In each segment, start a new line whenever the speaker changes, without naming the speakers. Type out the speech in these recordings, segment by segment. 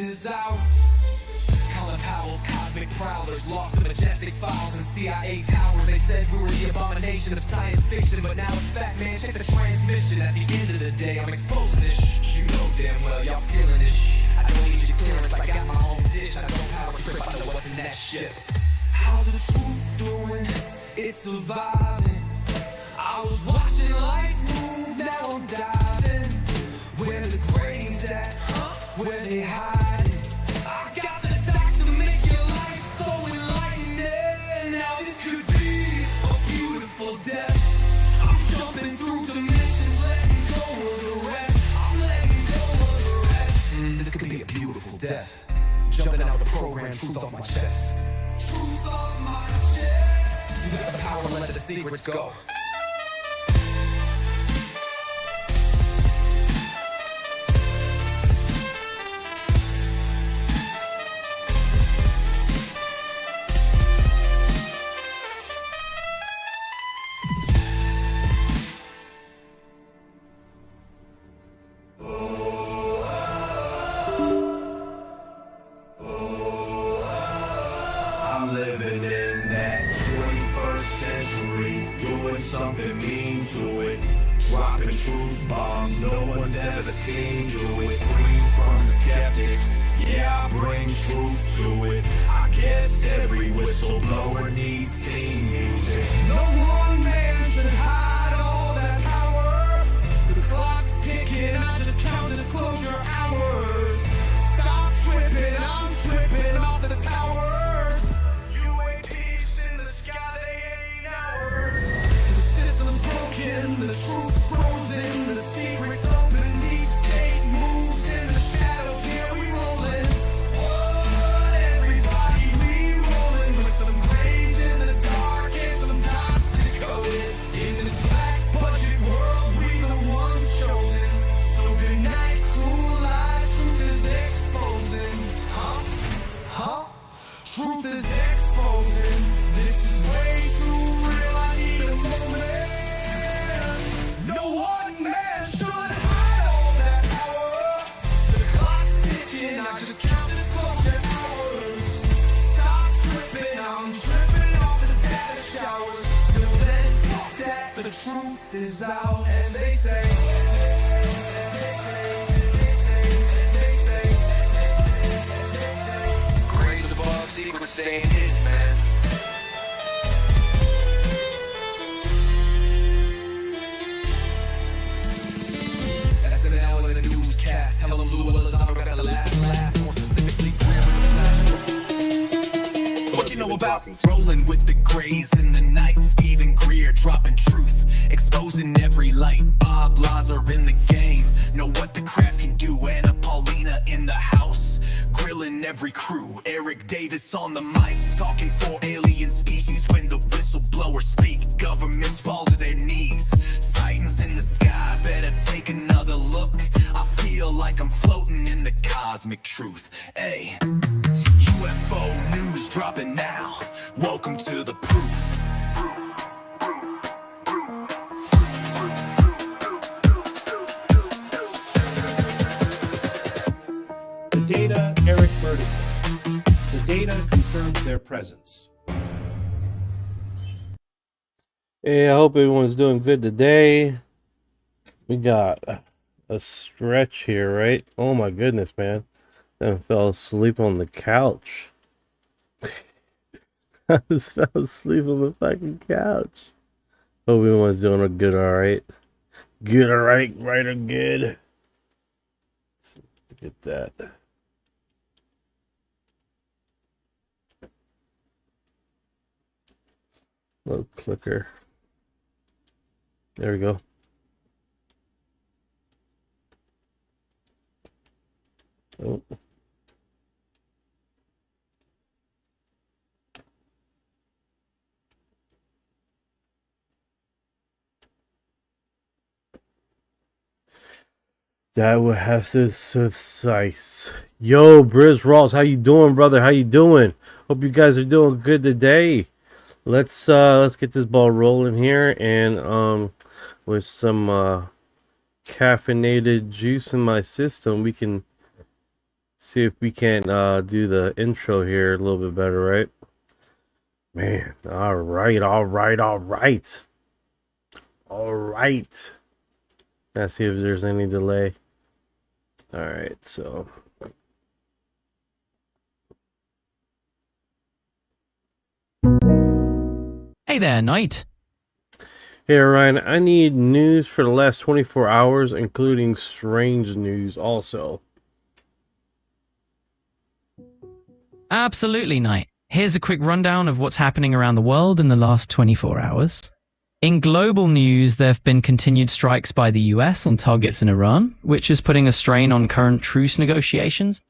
is out. Colin Powell's cosmic prowlers, lost in majestic files and CIA towers. They said we were the abomination of science fiction, but now it's fact, man. Check the transmission. At the end of the day, I'm exposing this. You know damn well y'all feeling this. I don't need your clearance, I got my own dish. I don't power trip, I know what's in that ship. How's the truth doing? It's surviving. I was watching life move, now I'm diving. Where the grays at? Where they hiding? I got the dots to make your life so enlightening. Now this could be a beautiful death. I'm jumping through dimensions, letting go of the rest. I'm letting go of the rest. This could be a beautiful death. Jumping out the program, truth off my chest. Truth off my chest. You got the power to let the secrets go.
I'm living in that 21st century, doing something mean to it, dropping truth bombs no one's ever seen do it. Screams from the skeptics, yeah, I bring truth to it. I guess every whistleblower needs theme music. No one man should hide all that power. The clock's ticking, I just count disclosure hours. Stop tripping, I'm tripping off the towers. UAPs in the sky, they ain't ours. The system's broken, the truth frozen, the secrets open, deep state moves in the shadows. Here we rollin'. What, everybody, we rollin' with some grays in the dark and some dots decoded. In this black budget world, we the ones chosen. So good night, cruel lies, truth is exposing. Huh? Truth is exposing. This is way too real, I need a moment. No one man should hide all that power. The clock's ticking, I just count disclosure hours. Stop tripping, I'm tripping off the data showers. Till then, fuck that, the truth is out. And they say, grace above, secrets staying hidden, man. SNL in the newscast, tell them Lou Elizondo got the last laugh. More specifically, what you know about rolling with the grays in the night? Stephen Greer dropping truth, exposing every light. Bob Lazar in the game, know what the craft can do. Anna Paulina in the house, grilling every crew. Eric Davis on the mic, talking for alien species. When the whistleblowers speak, governments fall to their knees. Sightings in the sky, better take another look. I feel like I'm floating in the cosmic truth. Ay, UFO news dropping now. Welcome to the proof.
The data, Eric Burdison. The data confirmed their presence.
Hey, I hope everyone's doing good today. We got a stretch here, right? Oh my goodness, man. I fell asleep on the couch. I just fell asleep on the fucking couch. Hope everyone's doing good, alright. Good, alright, right or good. Let's get that. Little clicker. There we go. Oh. That would have to suffice. Yo, Briz Rawls, how you doing, brother? How you doing? Hope you guys are doing good today. Let's get this ball rolling here, and with some caffeinated juice in my system, we can See if we can do the intro here a little bit better, right? Man, all right. Let's see if there's any delay. All right, so
Hey there, Knight.
hey Orion, I need news for the last 24 hours, including strange news also.
Absolutely, Knight. Here's a quick rundown of what's happening around the world in the last 24 hours. In global news, there have been continued strikes by the US on targets in Iran, which is putting a strain on current truce negotiations.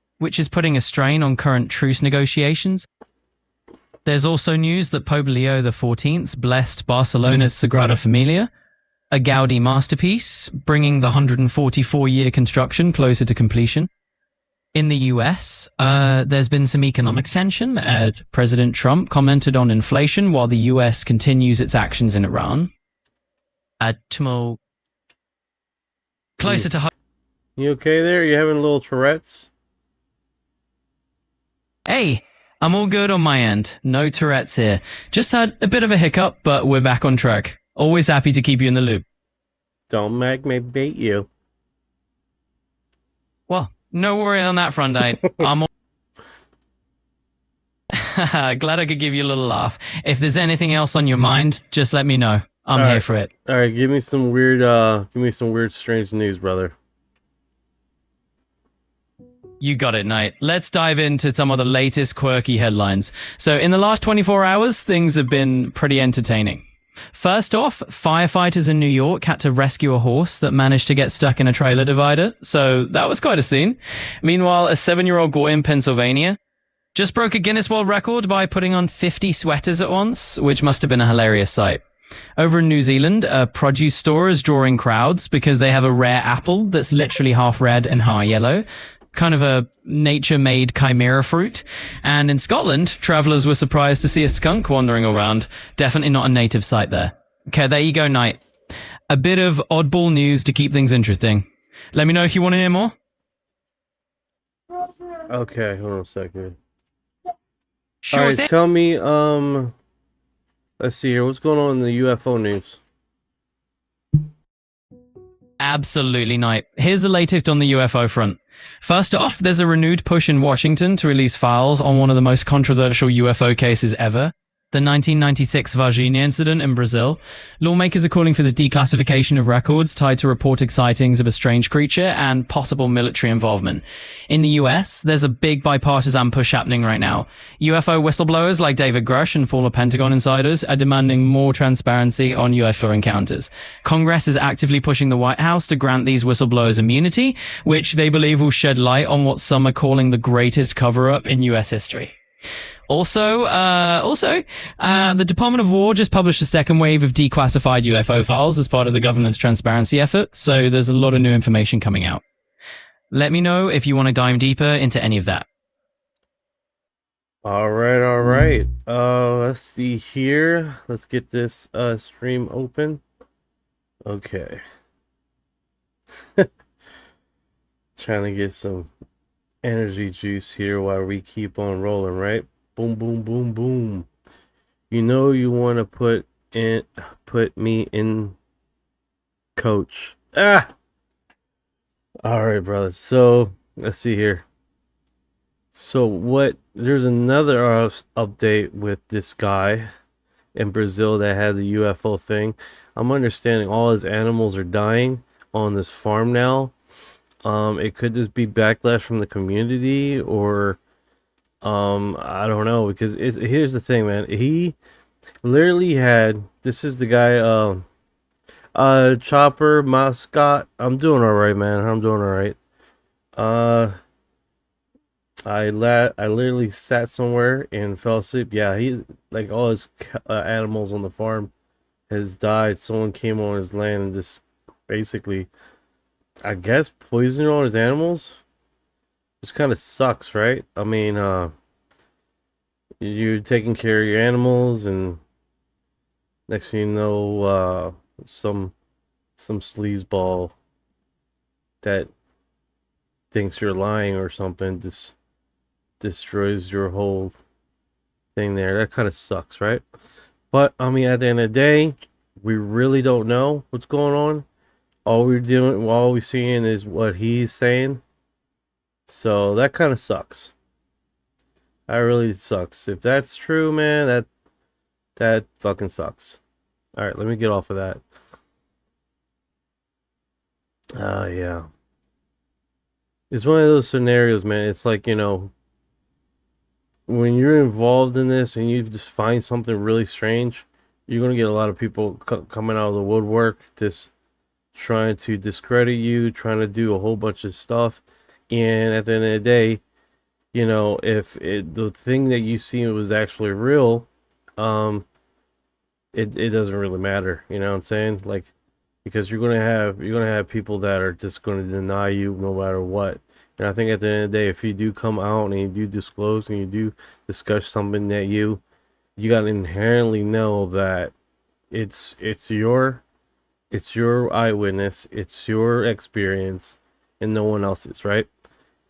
There's also news that Pope Leo XIV blessed Barcelona's Sagrada Familia, a Gaudi masterpiece, bringing the 144-year construction closer to completion. In the US, there's been some economic tension as President Trump commented on inflation while the US continues its actions in Iran. Closer to home.
You okay there? You having little Tourette's?
Hey, I'm all good on my end. No Tourette's here. Just had a bit of a hiccup, but we're back on track. Always happy to keep you in the loop.
Don't make me beat you.
Well, no worry on that front, I'm glad I could give you a little laugh. If there's anything else on your mind, just let me know. I'm here for it.
All right, give me some weird strange news, brother.
You got it, Knight. Let's dive into some of the latest quirky headlines. So in the last 24 hours, things have been pretty entertaining. First off, firefighters in New York had to rescue a horse that managed to get stuck in a trailer divider, so that was quite a scene. Meanwhile, a 7-year-old boy in Pennsylvania just broke a Guinness World Record by putting on 50 sweaters at once, which must have been a hilarious sight. Over in New Zealand, a produce store is drawing crowds because they have a rare apple that's literally half red and half yellow, kind of a nature-made chimera fruit. And in Scotland, travellers were surprised to see a skunk wandering around. Definitely not a native sight there. Okay, there you go, Knight. A bit of oddball news to keep things interesting. Let me know if you want to hear more.
Okay, hold on a second.
Sure
All right,
thing.
tell me, let's see here. What's going on in the UFO news?
Absolutely, Knight. Here's the latest on the UFO front. First off, there's a renewed push in Washington to release files on one of the most controversial UFO cases ever, the 1996 Varginha incident in Brazil. Lawmakers are calling for the declassification of records tied to reported sightings of a strange creature and possible military involvement. In the US, there's a big bipartisan push happening right now. UFO whistleblowers like David Grush and former Pentagon insiders are demanding more transparency on UFO encounters. Congress is actively pushing the White House to grant these whistleblowers immunity, which they believe will shed light on what some are calling the greatest cover-up in US history. Also, the Department of War just published a second wave of declassified UFO files as part of the government's transparency effort, so there's a lot of new information coming out. Let me know if you want to dive deeper into any of that.
All right. Let's see here. Let's get this stream open. Okay. Trying to get some energy juice here while we keep on rolling, right? Boom, boom, boom, boom. You know you want to put me in, coach. All right, brother. So let's see here. So there's another update with this guy in Brazil that had the UFO thing. I'm understanding all his animals are dying on this farm now. It could just be backlash from the community, or I don't know, because here's the thing, man. He literally had, this is the guy, Chopper Mascot. I'm doing all right, man. I'm doing all right. I literally sat somewhere and fell asleep. Yeah, he, like, all his animals on the farm has died. Someone came on his land and just basically, I guess, poisoned all his animals. Which kind of sucks, right? I mean, you're taking care of your animals, and next thing you know, some sleazeball that thinks you're lying or something, destroys your whole thing there. That kind of sucks, right? But I mean, at the end of the day, we really don't know what's going on. All we're seeing is what he's saying. So that kind of sucks. That really sucks. If that's true, man, that fucking sucks. All right, let me get off of that. Yeah. It's one of those scenarios, man. It's like, when you're involved in this and you just find something really strange, you're going to get a lot of people coming out of the woodwork, just trying to discredit you, trying to do a whole bunch of stuff. And at the end of the day, if the thing that you see was actually real, it doesn't really matter. You know what I'm saying? Like, because you're gonna have people that are just gonna deny you no matter what. And I think at the end of the day, if you do come out and you do disclose and you do discuss something that you gotta inherently know that it's your eyewitness, it's your experience, and no one else's, right?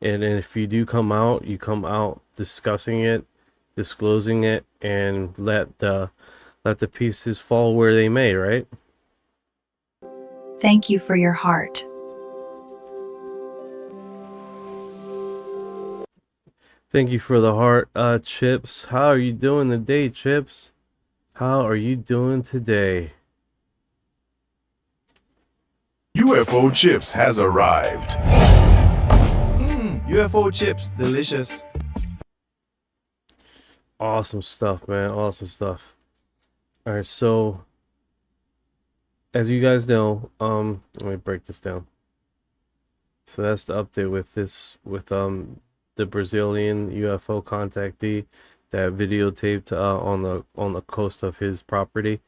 And if you do come out, you come out discussing it, disclosing it, and let the pieces fall where they may, right?
Thank you for your heart.
Thank you for the heart, Chips. How are you doing today, Chips? How are you doing today?
UFO chips has arrived. UFO chips, delicious.
Awesome stuff, man. Awesome stuff. All right, so as you guys know, let me break this down. So that's the update with the Brazilian UFO contactee that videotaped on the coast of his property.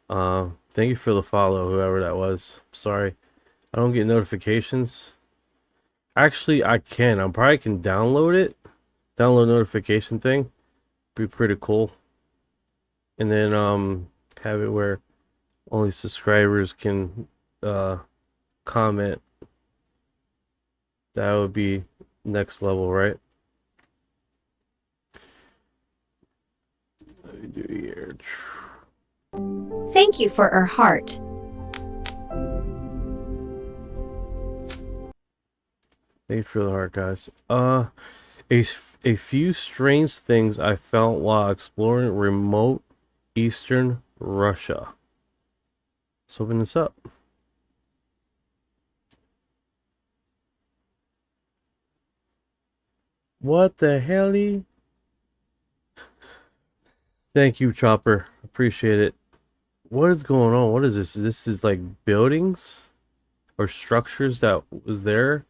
Thank you for the follow, whoever that was. Sorry, I don't get notifications. Actually, I can. I probably can download it. Download notification thing. Be pretty cool. And then have it where only subscribers can comment. That would be next level, right? Let me do here.
Thank you for her heart.
Thank you for the heart, guys. A few strange things I found while exploring remote eastern Russia. Let's open this up. What the hell? Thank you, Chopper. Appreciate it. What is going on? What is this? This is like buildings or structures that was there.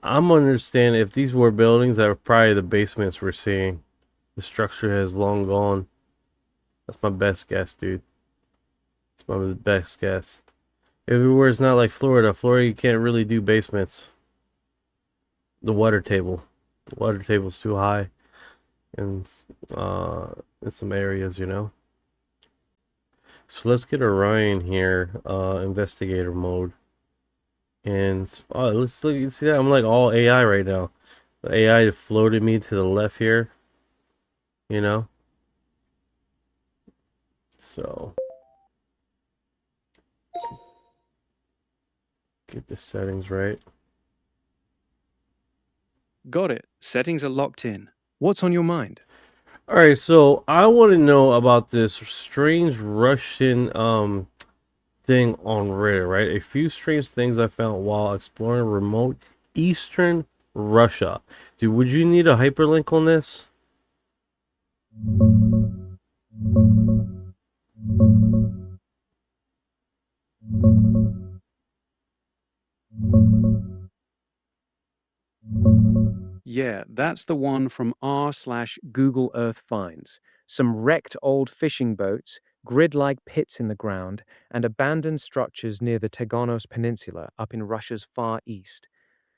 I'm understanding if these were buildings that are probably the basements we're seeing. The structure has long gone. That's my best guess, dude. It's my best guess. Everywhere it's not like Florida. Florida, you can't really do basements. The water table's too high in some areas, So let's get Orion here, investigator mode. And let's look. You see that? I'm like all AI right now. The AI floated me to the left here. So get the settings right.
Got it. Settings are locked in. What's on your mind?
All right, so I want to know about this strange Russian thing on Reddit, right? A few strange things I found while exploring remote eastern Russia. Dude, would you need a hyperlink on this?
Yeah, that's the one from r/Google Earth Finds. Some wrecked old fishing boats, grid-like pits in the ground, and abandoned structures near the Teganos Peninsula up in Russia's far east.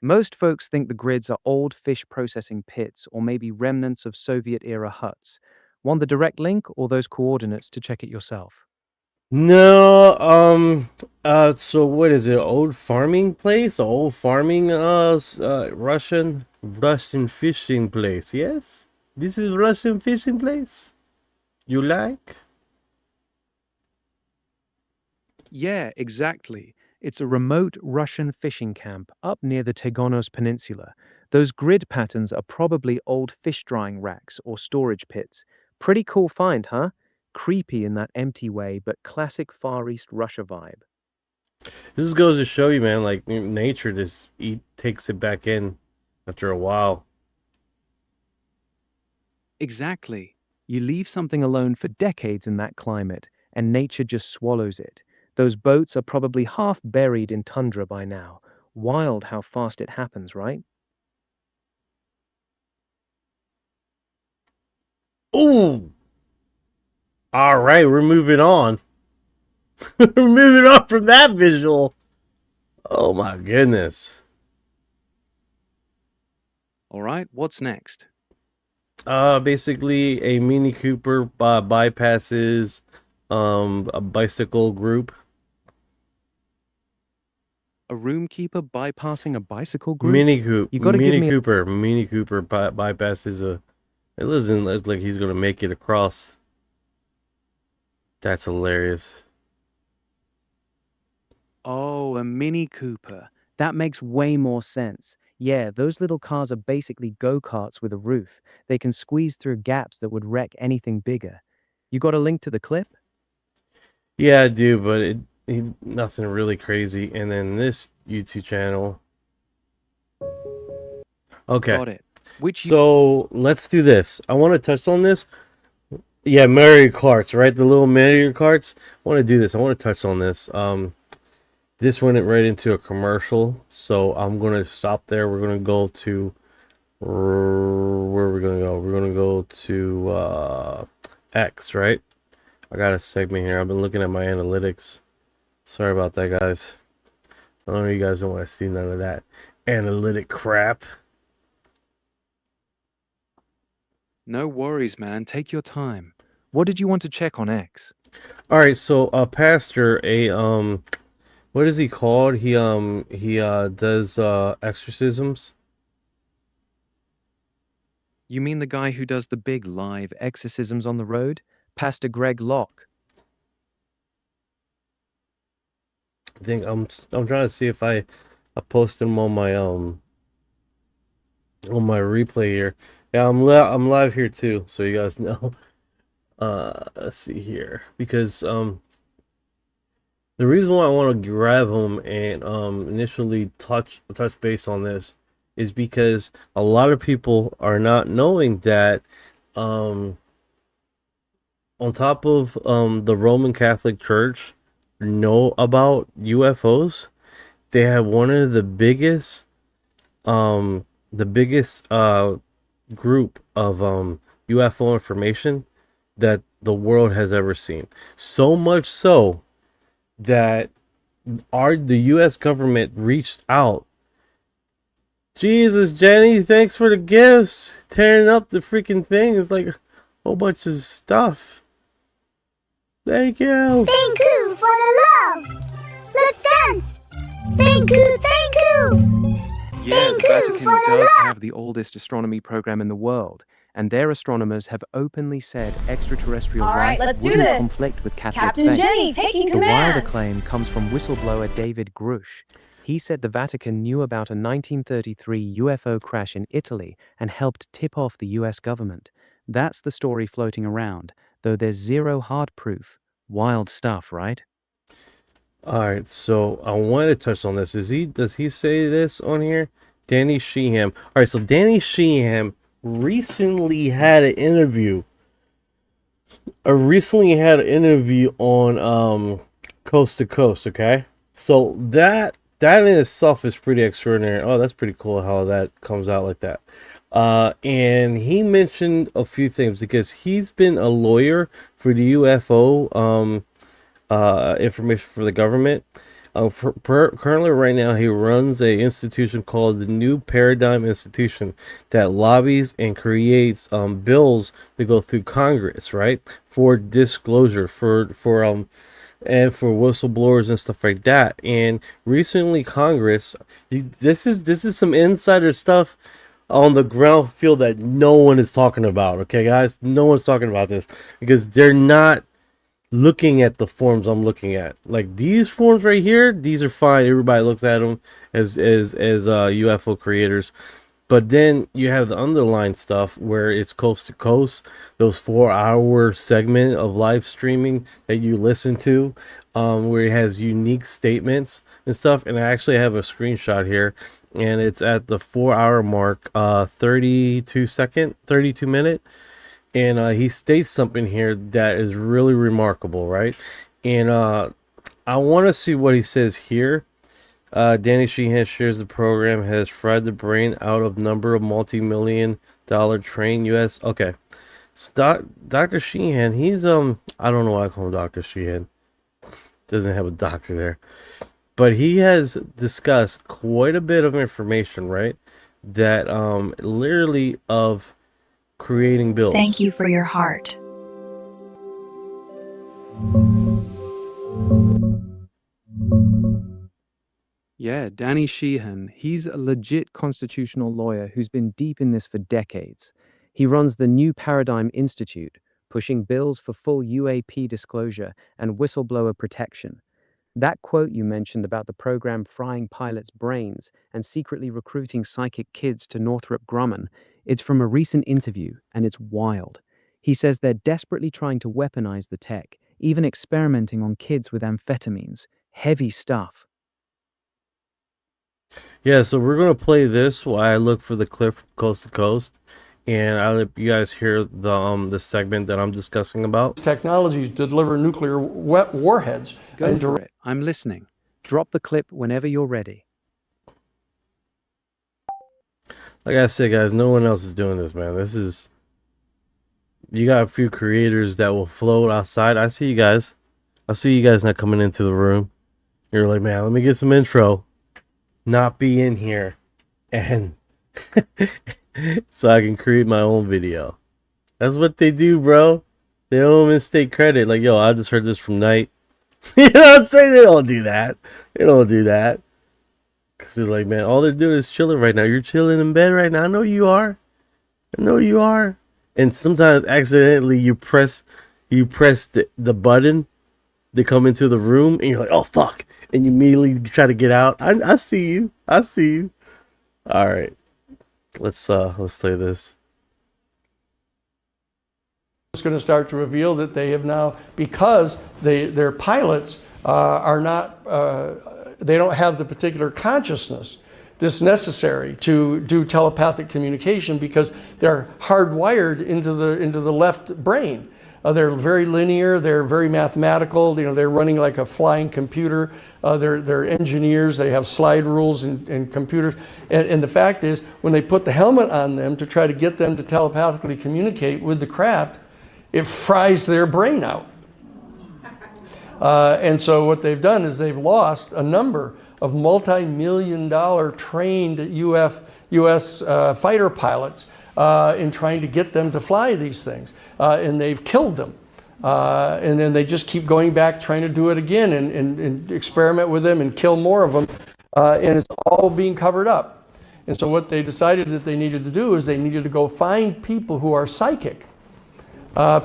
Most folks think the grids are old fish processing pits or maybe remnants of Soviet-era huts. Want the direct link or those coordinates to check it yourself?
No, so what is it? Old farming place? Old farming, Russian fishing place. Yes, this is Russian fishing place. You like?
Yeah, exactly. It's a remote Russian fishing camp up near the Tegonos Peninsula. Those grid patterns are probably old fish drying racks or storage pits. Pretty cool find, huh? Creepy in that empty way, but classic Far East Russia vibe.
This just goes to show you, man. Like nature just takes it back in after a while.
Exactly. You leave something alone for decades in that climate, and nature just swallows it. Those boats are probably half buried in tundra by now. Wild how fast it happens, right?
Ooh, all right, we're moving on. We're moving on from that visual. Oh my goodness.
All right, what's next?
Basically a Mini Cooper bypasses a bicycle group.
A roomkeeper bypassing a bicycle group? You got to give me
Mini Cooper bypasses a. It doesn't look like he's gonna make it across. That's hilarious.
Oh, a Mini Cooper. That makes way more sense. Yeah, those little cars are basically go-karts with a roof. They can squeeze through gaps that would wreck anything bigger. You got a link to the clip?
Yeah, I do, but nothing really crazy. And then this YouTube channel. Okay.
Got it.
So let's do this. I want to touch on this. Yeah, Mario Karts, right? The little Mario Karts. I want to do this. I want to touch on this. This went right into a commercial, so I'm gonna stop there. We're gonna go to where are we gonna go? We're gonna go to X, right? I got a segment here. I've been looking at my analytics. Sorry about that, guys. I know you guys don't want to see none of that analytic crap.
No worries, man. Take your time. What did you want to check on X?
All right, so pastor, what is he called? He does exorcisms.
You mean the guy who does the big live exorcisms on the road? Pastor Greg Locke.
I think I'm trying to see if I posted him on my replay here. Yeah, I'm live here too, so you guys know. Let's see here, because the reason why I want to grab him and initially touch base on this is because a lot of people are not knowing that on top of the Roman Catholic Church know about UFOs, they have one of the biggest group of UFO information that the world has ever seen. So much so that the US government reached out. Jesus, Jenny, thanks for the gifts. Tearing up the freaking thing. It's like a whole bunch of stuff. Thank you.
Thank you for the love. Let's dance. Thank you, thank you.
Yeah, the Vatican does have the oldest astronomy program in the world, and their astronomers have openly said extraterrestrial life wouldn't conflict with Catholic
Captain
faith.
Jenny taking
The wilder
command.
claim comes from whistleblower David Grush. He said the Vatican knew about a 1933 UFO crash in Italy and helped tip off the US government. That's the story floating around, though there's zero hard proof. Wild stuff, right?
All right, so I wanted to touch on this. Does he say this on here? Danny Sheehan. All right, so Danny Sheehan recently had an interview. On Coast to Coast, okay? So that in itself is pretty extraordinary. Oh, that's pretty cool how that comes out like that. And he mentioned a few things because he's been a lawyer for the UFO information for the government. Currently, right now, he runs a institution called the New Paradigm Institution that lobbies and creates bills that go through Congress, right, for disclosure, for and for whistleblowers and stuff like that. And recently, Congress, this is some insider stuff on the ground field that no one is talking about. Okay, guys, no one's talking about this because they're not looking at the forms I'm looking at. Like these forms right here, these are fine. Everybody looks at them as UFO creators. But then you have the underlying stuff where it's coast to coast, those 4-hour segment of live streaming that you listen to, where it has unique statements and stuff. And I actually have a screenshot here, and it's at the 4-hour mark, 32 minute. And he states something here that is really remarkable, right? And I want to see what he says here. Danny Sheehan shares the program has fried the brain out of number of multi-million-dollar trained U.S. Okay, so Dr. Sheehan, he's I don't know why I call him Dr. Sheehan. Doesn't have a doctor there, but he has discussed quite a bit of information, right? That literally of creating bills.
Thank you for your heart.
Yeah, Danny Sheehan, he's a legit constitutional lawyer who's been deep in this for decades. He runs the New Paradigm Institute, pushing bills for full UAP disclosure and whistleblower protection. That quote you mentioned about the program frying pilots' brains and secretly recruiting psychic kids to Northrop Grumman, it's from a recent interview, and it's wild. He says they're desperately trying to weaponize the tech, even experimenting on kids with amphetamines. Heavy stuff.
Yeah, so we're gonna play this while I look for the clip from Coast to Coast, and I'll let you guys hear the segment that I'm discussing about.
Technologies to deliver nuclear warheads.
Go for it. I'm listening. Drop the clip whenever you're ready.
Like I said, guys, no one else is doing this, man. This is, you got a few creators that will float outside. I see you guys. I see you guys not coming into the room. You're like, man, let me get some intro. Not be in here, and so I can create my own video. That's what they do, bro. They don't mistake credit. Like, yo, I just heard this from Night. You know what I'm saying? They don't do that. They don't do that. Because it's like, man, all they're doing is chilling right now. You're chilling in bed right now. I know you are. I know you are. And sometimes accidentally you press the button to come into the room, and you're like, oh, fuck. And you immediately try to get out. I see you. I see you. All right. Let's play this.
It's going to start to reveal that they have now, because their pilots are not, they don't have the particular consciousness that's necessary to do telepathic communication, because they're hardwired into the left brain. They're very linear. They're very mathematical. You know, they're running like a flying computer. They're engineers. They have slide rules and computers. And the fact is, when they put the helmet on them to try to get them to telepathically communicate with the craft, it fries their brain out. And so what they've done is they've lost a number of multi-million-dollar trained U.S. fighter pilots in trying to get them to fly these things. And they've killed them. And then they just keep going back trying to do it again and experiment with them and kill more of them. And it's all being covered up. And so what they decided that they needed to do is they needed to go find people who are psychic.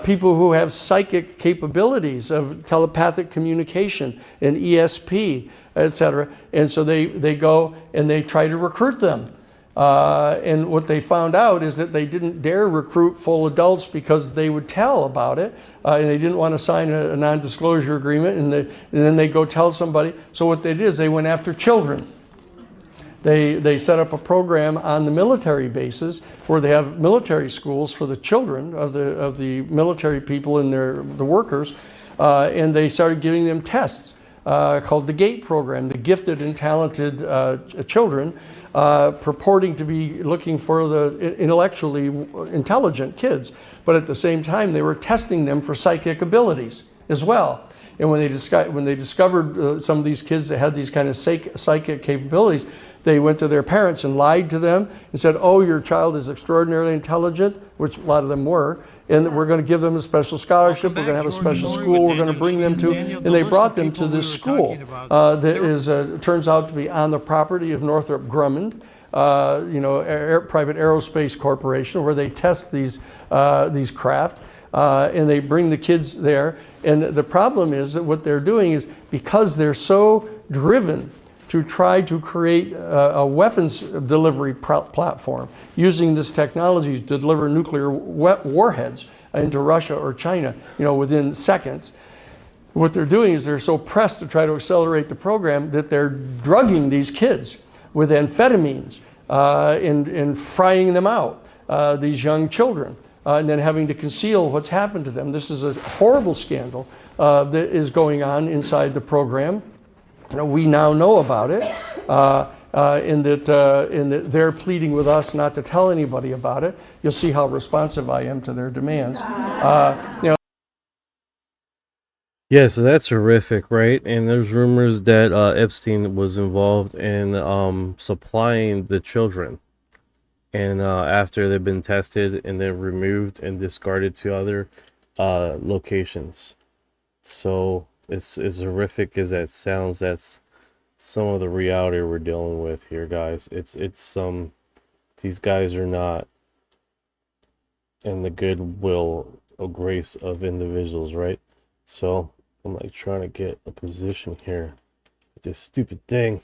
People who have psychic capabilities of telepathic communication and ESP, etc. And so they go and they try to recruit them. And what they found out is that they didn't dare recruit full adults because they would tell about it, and they didn't want to sign a non-disclosure agreement, and then they go tell somebody. So what they did is they went after children. They set up a program on the military bases where they have military schools for the children of the military people and the workers, and they started giving them tests called the GATE program, the gifted and talented children, purporting to be looking for the intellectually intelligent kids, but at the same time they were testing them for psychic abilities as well. And when they discovered some of these kids that had these kind of psychic capabilities, they went to their parents and lied to them and said, oh, your child is extraordinarily intelligent, which a lot of them were, and we're going to give them a special scholarship, we're going to have a special school, we're going to bring them to, and they brought them to this school that is, turns out to be on the property of Northrop Grumman, private aerospace corporation, where they test these craft, and they bring the kids there. And the problem is that what they're doing is, because they're so driven to try to create a weapons delivery platform using this technology to deliver nuclear warheads into Russia or China, within seconds. What they're doing is they're so pressed to try to accelerate the program that they're drugging these kids with amphetamines and frying them out, these young children, and then having to conceal what's happened to them. This is a horrible scandal that is going on inside the program. We now know about it, in that they're pleading with us not to tell anybody about it. You'll see how responsive I am to their demands.
Yeah, so that's horrific, right? And there's rumors that Epstein was involved in supplying the children. And after they've been tested and then removed and discarded to other locations. So it's as horrific as that sounds. That's some of the reality we're dealing with here, guys. It's these guys are not in the goodwill or grace of individuals, right? So I'm like trying to get a position here with this stupid thing.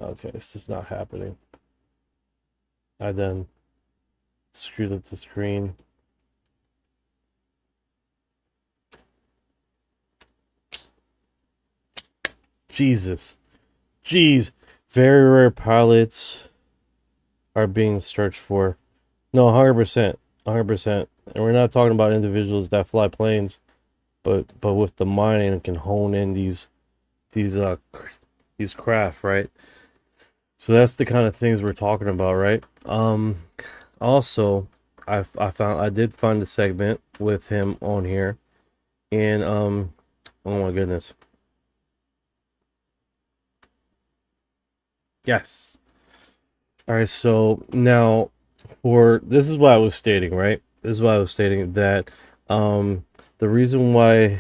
Okay, this is not happening. I then screwed up the screen. Jesus. Jeez. Very rare pilots are being searched for. No, 100%. 100%. And we're not talking about individuals that fly planes, but with the mind and can hone in these craft, right? So that's the kind of things we're talking about, right? Also, I did find a segment with him on here, and oh my goodness. Yes. All right, so now this is what I was stating, right? This is what I was stating, that the reason why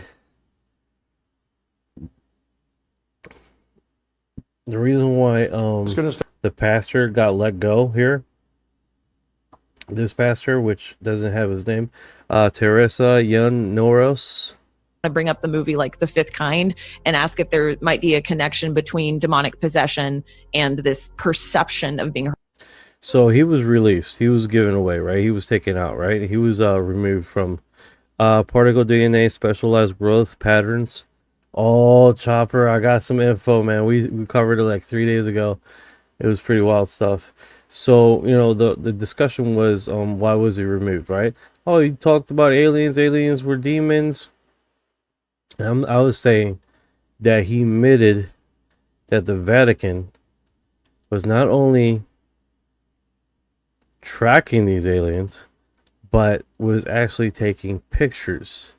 the pastor got let go here, this pastor, which doesn't have his name, Teresa Yun Noros.
I bring up the movie like The Fifth Kind and ask if there might be a connection between demonic possession and this perception of being.
So he was released. He was given away, right? He was taken out, right? He was removed from particle DNA, specialized growth patterns. Oh, Chopper, I got some info, man. We covered it like 3 days ago. It was pretty wild stuff. So, the discussion was, why was he removed, right? Oh, he talked about aliens. Aliens were demons. I was saying that he admitted that the Vatican was not only tracking these aliens, but was actually taking pictures.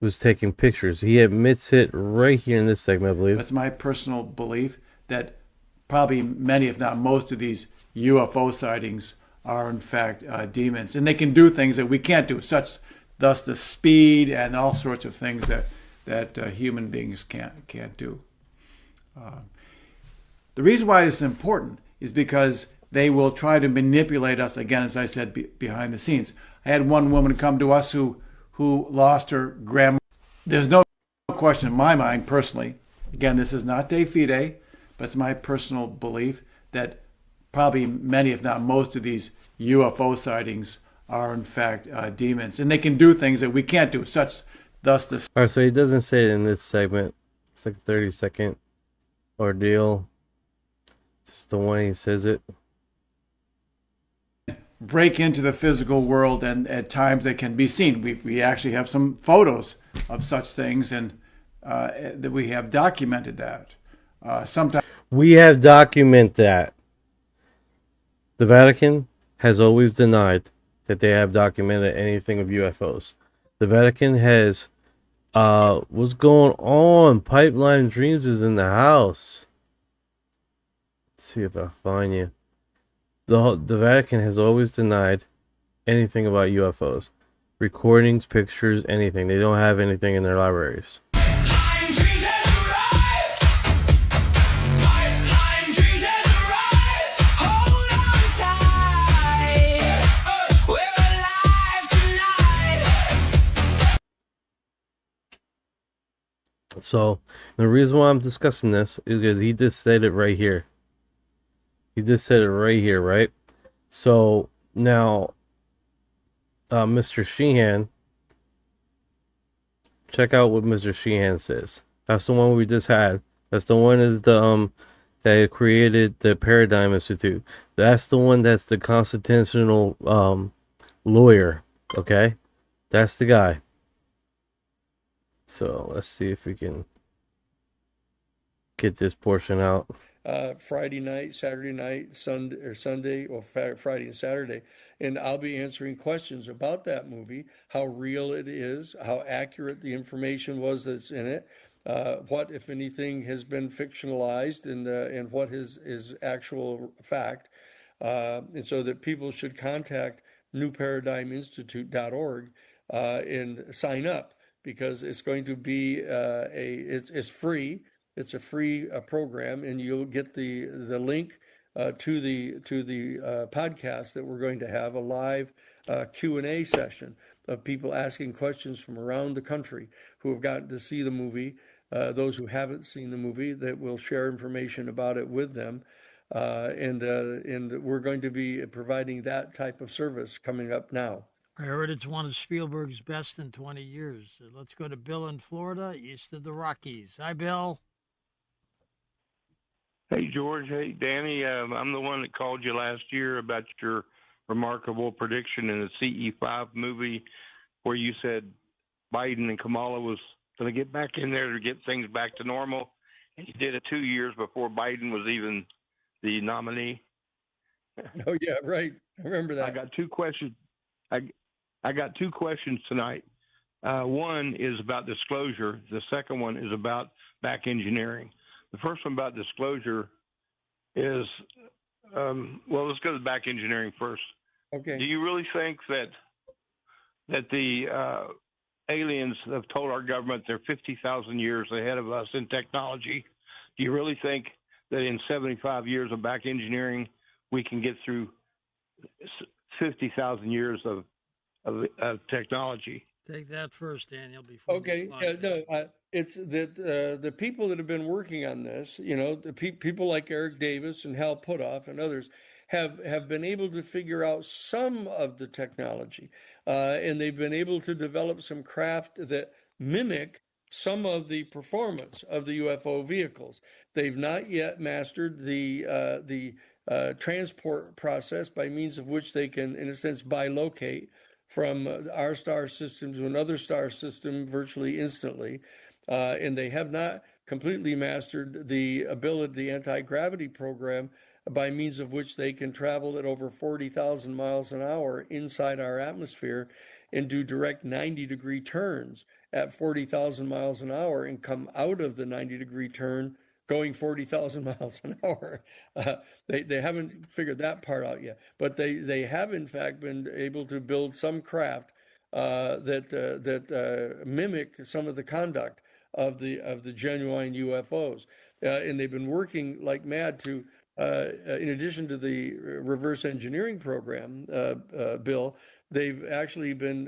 He admits it right here in this segment, I believe.
That's my personal belief that probably many, if not most, of these UFO sightings are in fact demons, and they can do things that we can't do, thus the speed and all sorts of things that human beings can't do. The reason why this is important is because they will try to manipulate us, again, as I said, behind the scenes. I had one woman come to us who lost her grandma. There's no question in my mind, personally, again, this is not de fide, but it's my personal belief that probably many, if not most, of these UFO sightings are in fact demons, and they can do things that we can't do, thus the.
All right, so he doesn't say it in this segment. It's like a 30-second ordeal. Just the one he says it.
Break into the physical world, and at times they can be seen. We actually have some photos of such things, and that we have documented that. Sometimes
we have documented that. The Vatican has always denied that they have documented anything of UFOs. The Vatican has What's going on? Pipeline Dreams is in the house. Let's see if I find you. The Vatican has always denied anything about UFOs. Recordings, pictures, anything. They don't have anything in their libraries. So the reason why I'm discussing this is because he just said it right here. He just said it right here, right? So now, Mr. Sheehan, check out what Mr. Sheehan says. That's the one we just had. That's the one is the that created the Paradigm Institute. That's the one that's the constitutional lawyer. Okay, that's the guy. So let's see if we can get this portion out.
Friday night, Saturday night, Sunday, or Friday and Saturday. And I'll be answering questions about that movie, how real it is, how accurate the information was that's in it, what, if anything, has been fictionalized, and what is actual fact. And so that people should contact newparadigminstitute.org and sign up, because it's going to be it's free. It's a free program, and you'll get the link to the podcast that we're going to have a live Q&A session of people asking questions from around the country who have gotten to see the movie. Those who haven't seen the movie, that will share information about it with them, and we're going to be providing that type of service coming up now.
I heard it's one of Spielberg's best in 20 years. Let's go to Bill in Florida, east of the Rockies. Hi, Bill.
Hey, George. Hey, Danny. I'm the one that called you last year about your remarkable prediction in the CE5 movie where you said Biden and Kamala was going to get back in there to get things back to normal. And you did it 2 years before Biden was even the nominee.
Oh, yeah, right. I remember that.
I got two questions. I got two questions tonight. One is about disclosure. The second one is about back engineering. The first one about disclosure is, well, let's go to back engineering first.
Okay.
Do you really think that the aliens have told our government they're 50,000 years ahead of us in technology? Do you really think that in 75 years of back engineering, we can get through 50,000 years of technology?
Take that first, Daniel. Before
Okay. It's that the people that have been working on this, the people like Eric Davis and Hal Puthoff and others have been able to figure out some of the technology, and they've been able to develop some craft that mimic some of the performance of the UFO vehicles. They've not yet mastered the transport process by means of which they can, in a sense, bilocate from our star system to another star system virtually instantly. And they have not completely mastered the ability, the anti-gravity program, by means of which they can travel at over 40,000 miles an hour inside our atmosphere and do direct 90-degree turns at 40,000 miles an hour and come out of the 90-degree turn going 40,000 miles an hour. They haven't figured that part out yet, but they have in fact been able to build some craft that mimic some of the conduct of the genuine UFOs, and they've been working like mad to. In addition to the reverse engineering program, Bill, they've actually been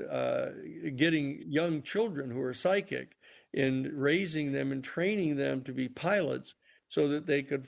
getting young children who are psychic and raising them and training them to be pilots so that they could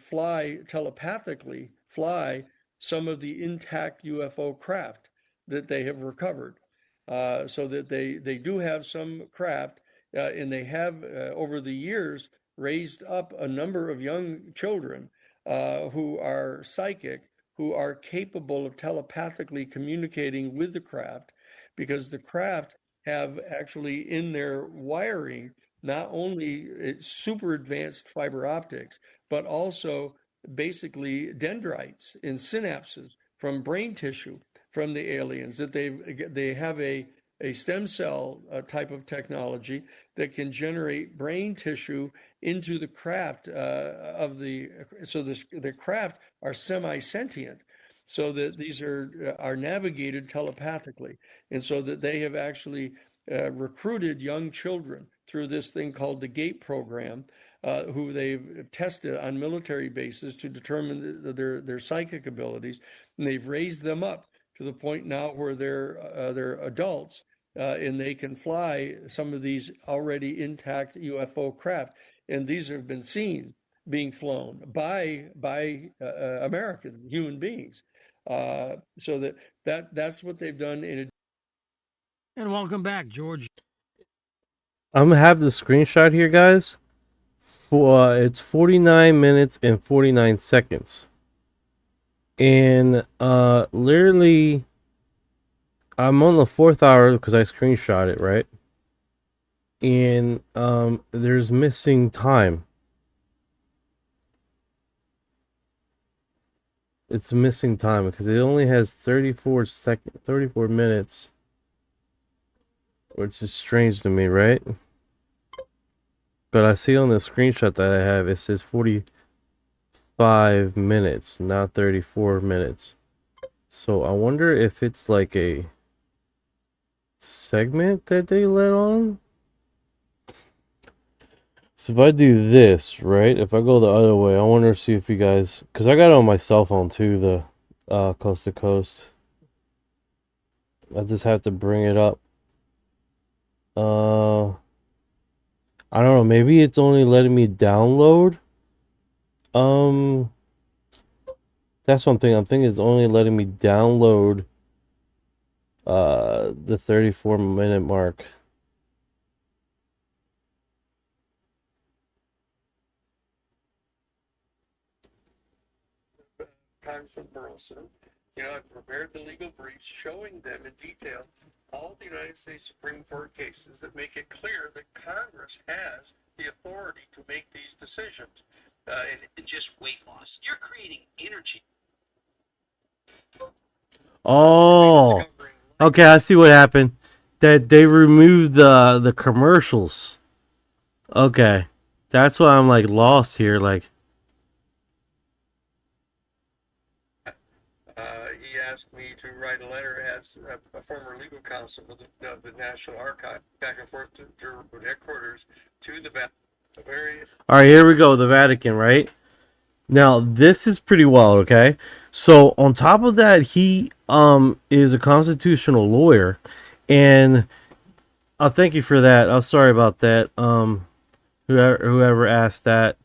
telepathically fly some of the intact UFO craft that they have recovered. So that they do have some craft, and they have over the years raised up a number of young children who are psychic, who are capable of telepathically communicating with the craft, because the craft have actually in their wiring not only super advanced fiber optics, but also basically dendrites and synapses from brain tissue from the aliens, that they have a a stem cell type of technology that can generate brain tissue into the craft so the craft are semi-sentient, so that these are navigated telepathically, and so that they have actually recruited young children through this thing called the GATE program, who they've tested on military bases to determine their psychic abilities, and they've raised them up to the point now where they're adults, and they can fly some of these already intact UFO craft, and these have been seen being flown by American human beings. So that's what they've done in.
And welcome back, George.
I'm gonna have the screenshot here, guys. For it's 49 minutes and 49 seconds, and literally, I'm on the 4th hour because I screenshot it, right? And there's missing time. It's missing time because it only has 34 minutes, which is strange to me, right? But I see on the screenshot that I have, it says 45 minutes, not 34 minutes. So I wonder if it's like a segment that they let on. So if I do this, right? If I go the other way, I wonder see if you guys, because I got it on my cell phone too, the coast to coast. I just have to bring it up. I don't know, maybe it's only letting me download. That's one thing. I'm thinking it's only letting me download the 34-minute mark.
Congressman Burleson, I've prepared the legal briefs showing them in detail all the United States Supreme Court cases that make it clear that Congress has the authority to make these decisions. And just weight loss. You're creating energy.
Oh, okay. I see what happened. That they removed the commercials. Okay, that's why I'm like lost here. Like,
he asked me to write a letter as a former legal counsel for the National Archive, back and forth to headquarters to the various.
all right, here we go. The Vatican, right? Now this is pretty wild. Okay, so on top of that, he is a constitutional lawyer, and I'll thank you for that. I'm sorry about that. Whoever asked that.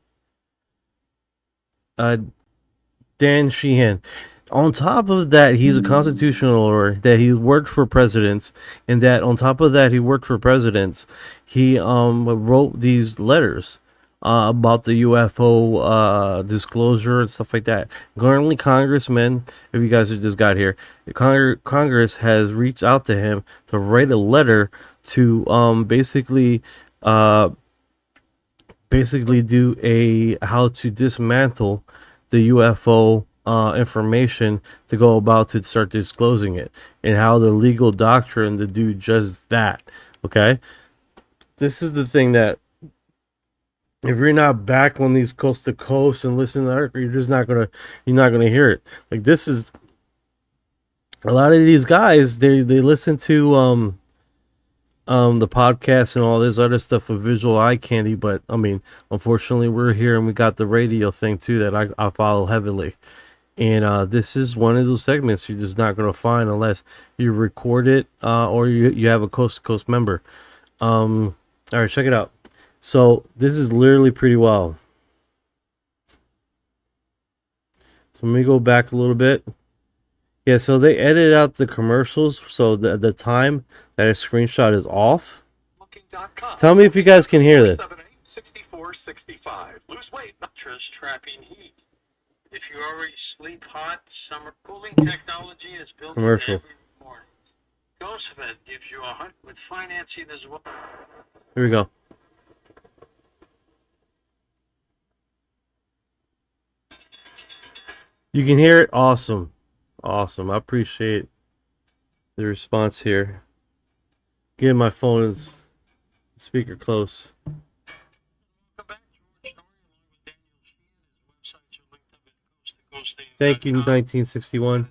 Dan Sheehan. On top of that, he's a constitutional lawyer, that he worked for presidents, and that on top of that, he worked for presidents. He wrote these letters about the UFO disclosure and stuff like that. Currently, congressmen, if you guys just got here, Congress has reached out to him to write a letter to basically do a how to dismantle the UFO information to go about to start disclosing it, and how the legal doctrine to do just that. Okay, this is the thing that if you're not back on these coast to coast and listen to that, you're not gonna hear it. Like, this is a lot of these guys, they listen to the podcast and all this other stuff with visual eye candy, but I mean, unfortunately, we're here and we got the radio thing too that I follow heavily. And this is one of those segments you're just not going to find unless you record it or you have a coast to coast member. All right, check it out. So this is literally pretty wild. So let me go back a little bit. Yeah, so they edited out the commercials, so the time that a screenshot is off. Tell me if you guys can hear this.
6465. Lose weight. Mattress trapping heat. If you already sleep hot, summer cooling technology is built
Commercial.
every morning. Ghostbed gives you a hunt with financing as well.
Here we go. You can hear it? Awesome. Awesome. I appreciate the response here. Getting my phone is speaker close. Thank you, 1961.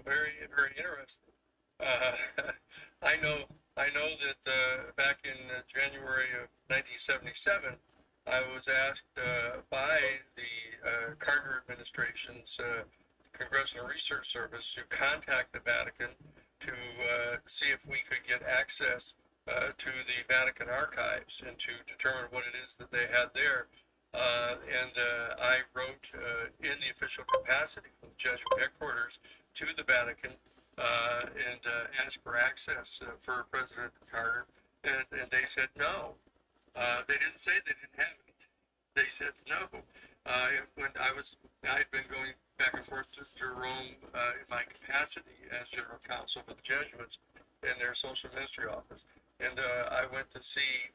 Very, very interesting. I know that back in January of 1977, I was asked by the Carter administration's Congressional Research Service to contact the Vatican to see if we could get access to the Vatican archives and to determine what it is that they had there. I wrote in the official capacity from the Jesuit headquarters to the Vatican and asked for access for President Carter, and they said no. They didn't say they didn't have it. They said no. When I'd been going back and forth to Rome in my capacity as general counsel for the Jesuits in their social ministry office, and I went to see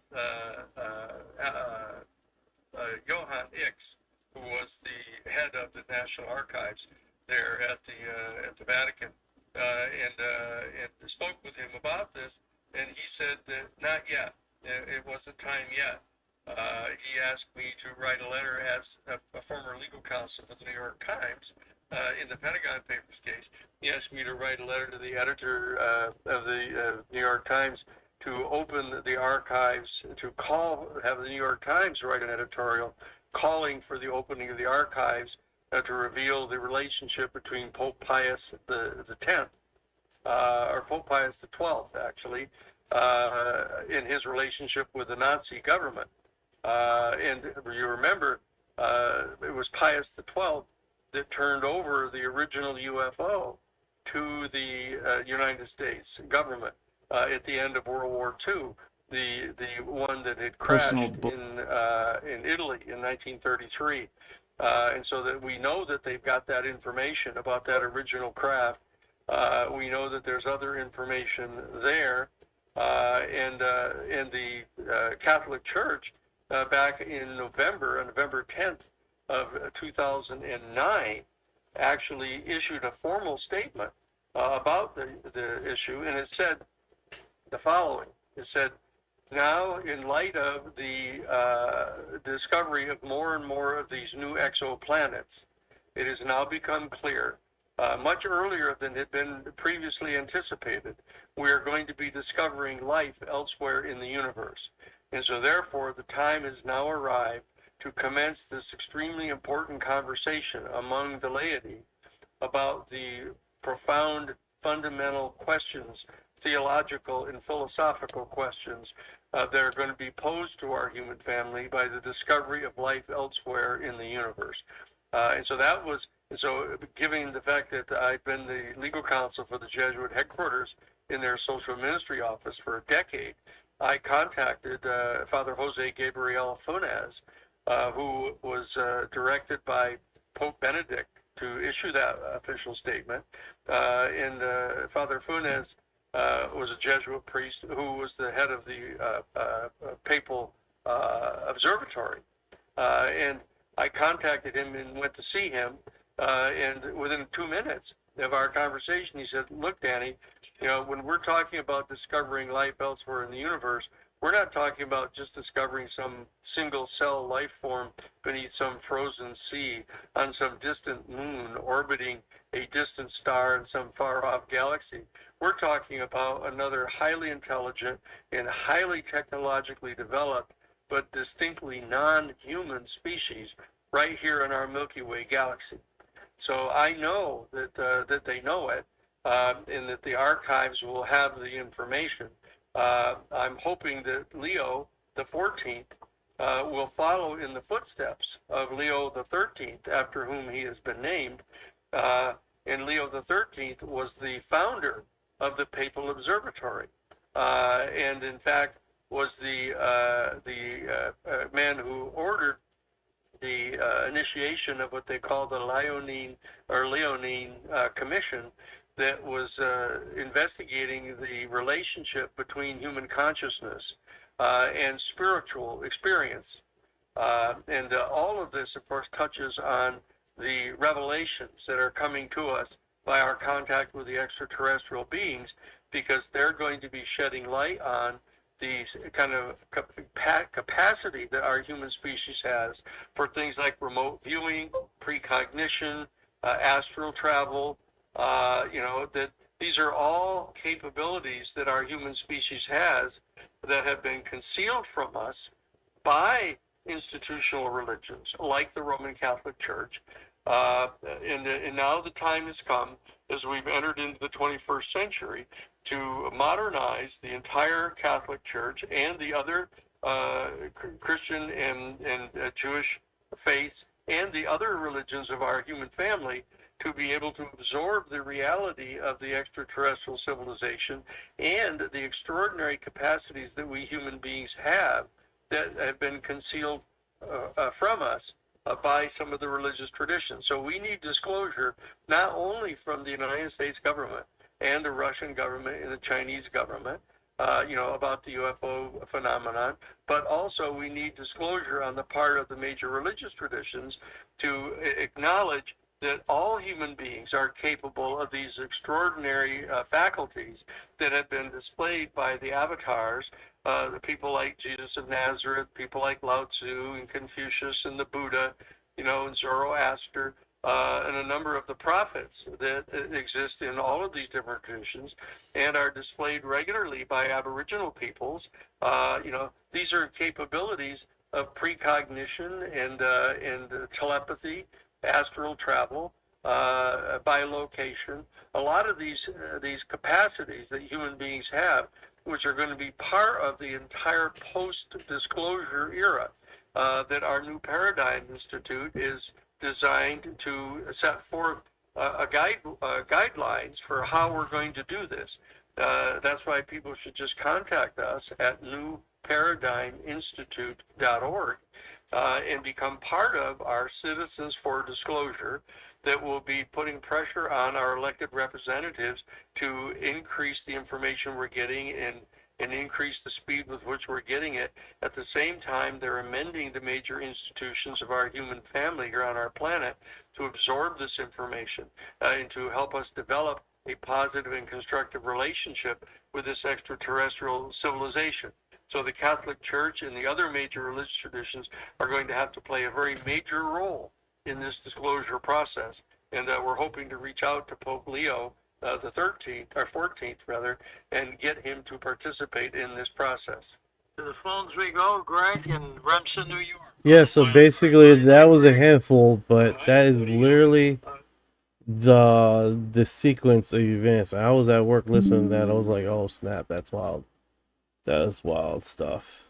Johann Ix, who was the head of the National Archives there at the Vatican, and spoke with him about this, and he said that not yet, it wasn't time yet. He asked me to write a letter as a former legal counsel for the New York Times in the Pentagon Papers case. He asked me to write a letter to the editor of the New York Times to open the archives, to have the New York Times write an editorial calling for the opening of the archives to reveal the relationship between Pope Pius the 10th, or Pope Pius the 12th, actually, in his relationship with the Nazi government. And you remember, it was Pius the 12th that turned over the original UFO to the United States government at the end of World War II, the one that had crashed in Italy in 1933. And so that we know that they've got that information about that original craft. We know that there's other information there. And the Catholic Church back in November, on November 10th of 2009, actually issued a formal statement about the issue, and it said the following. It said, now, in light of the discovery of more and more of these new exoplanets, it has now become clear, much earlier than had been previously anticipated, we are going to be discovering life elsewhere in the universe. And so therefore, the time has now arrived to commence this extremely important conversation among the laity about the profound fundamental questions, theological and philosophical questions that are going to be posed to our human family by the discovery of life elsewhere in the universe. And so given the fact that I've been the legal counsel for the Jesuit headquarters in their social ministry office for a decade, I contacted Father Jose Gabriel Funes, who was directed by Pope Benedict to issue that official statement. And Father Funes was a Jesuit priest who was the head of the papal observatory. And I contacted him and went to see him. And within 2 minutes of our conversation, he said, look, Danny, when we're talking about discovering life elsewhere in the universe, we're not talking about just discovering some single cell life form beneath some frozen sea on some distant moon orbiting a distant star in some far off galaxy. We're talking about another highly intelligent and highly technologically developed but distinctly non-human species right here in our Milky Way galaxy. So I know that they know it, and that the archives will have the information. I'm hoping that Leo the 14th will follow in the footsteps of Leo the 13th, after whom he has been named. And Leo the 13th was the founder of the Papal Observatory, and in fact was the man who ordered the initiation of what they call the Leonine Commission, that was investigating the relationship between human consciousness and spiritual experience. And all of this, of course, touches on the revelations that are coming to us by our contact with the extraterrestrial beings, because they're going to be shedding light on the kind of capacity that our human species has for things like remote viewing, precognition, astral travel, that these are all capabilities that our human species has that have been concealed from us by institutional religions like the Roman Catholic Church. And now the time has come, as we've entered into the 21st century, to modernize the entire Catholic Church and the other Christian and Jewish faiths and the other religions of our human family, to be able to absorb the reality of the extraterrestrial civilization and the extraordinary capacities that we human beings have that have been concealed from us by some of the religious traditions. So we need disclosure not only from the United States government and the Russian government and the Chinese government, about the UFO phenomenon, but also we need disclosure on the part of the major religious traditions to acknowledge that all human beings are capable of these extraordinary faculties that have been displayed by the avatars, the people like Jesus of Nazareth, people like Lao Tzu and Confucius and the Buddha, and Zoroaster, and a number of the prophets that exist in all of these different traditions and are displayed regularly by Aboriginal peoples. These are capabilities of precognition and telepathy, astral travel, bilocation, a lot of these capacities that human beings have, which are going to be part of the entire post-disclosure era that our New Paradigm Institute is designed to set forth guidelines for how we're going to do this. That's why people should just contact us at newparadigminstitute.org and become part of our Citizens for Disclosure that will be putting pressure on our elected representatives to increase the information we're getting and increase the speed with which we're getting it. At the same time, they're amending the major institutions of our human family here on our planet to absorb this information and to help us develop a positive and constructive relationship with this extraterrestrial civilization. So the Catholic Church and the other major religious traditions are going to have to play a very major role in this disclosure process. And we're hoping to reach out to Pope Leo the 13th, or 14th rather, and get him to participate in this process.
To the phones we go, Greg in Remsen, New York.
Yeah, so basically that was a handful, but that is literally the sequence of events. I was at work listening to that. I was like, oh snap, that's wild. That is wild stuff.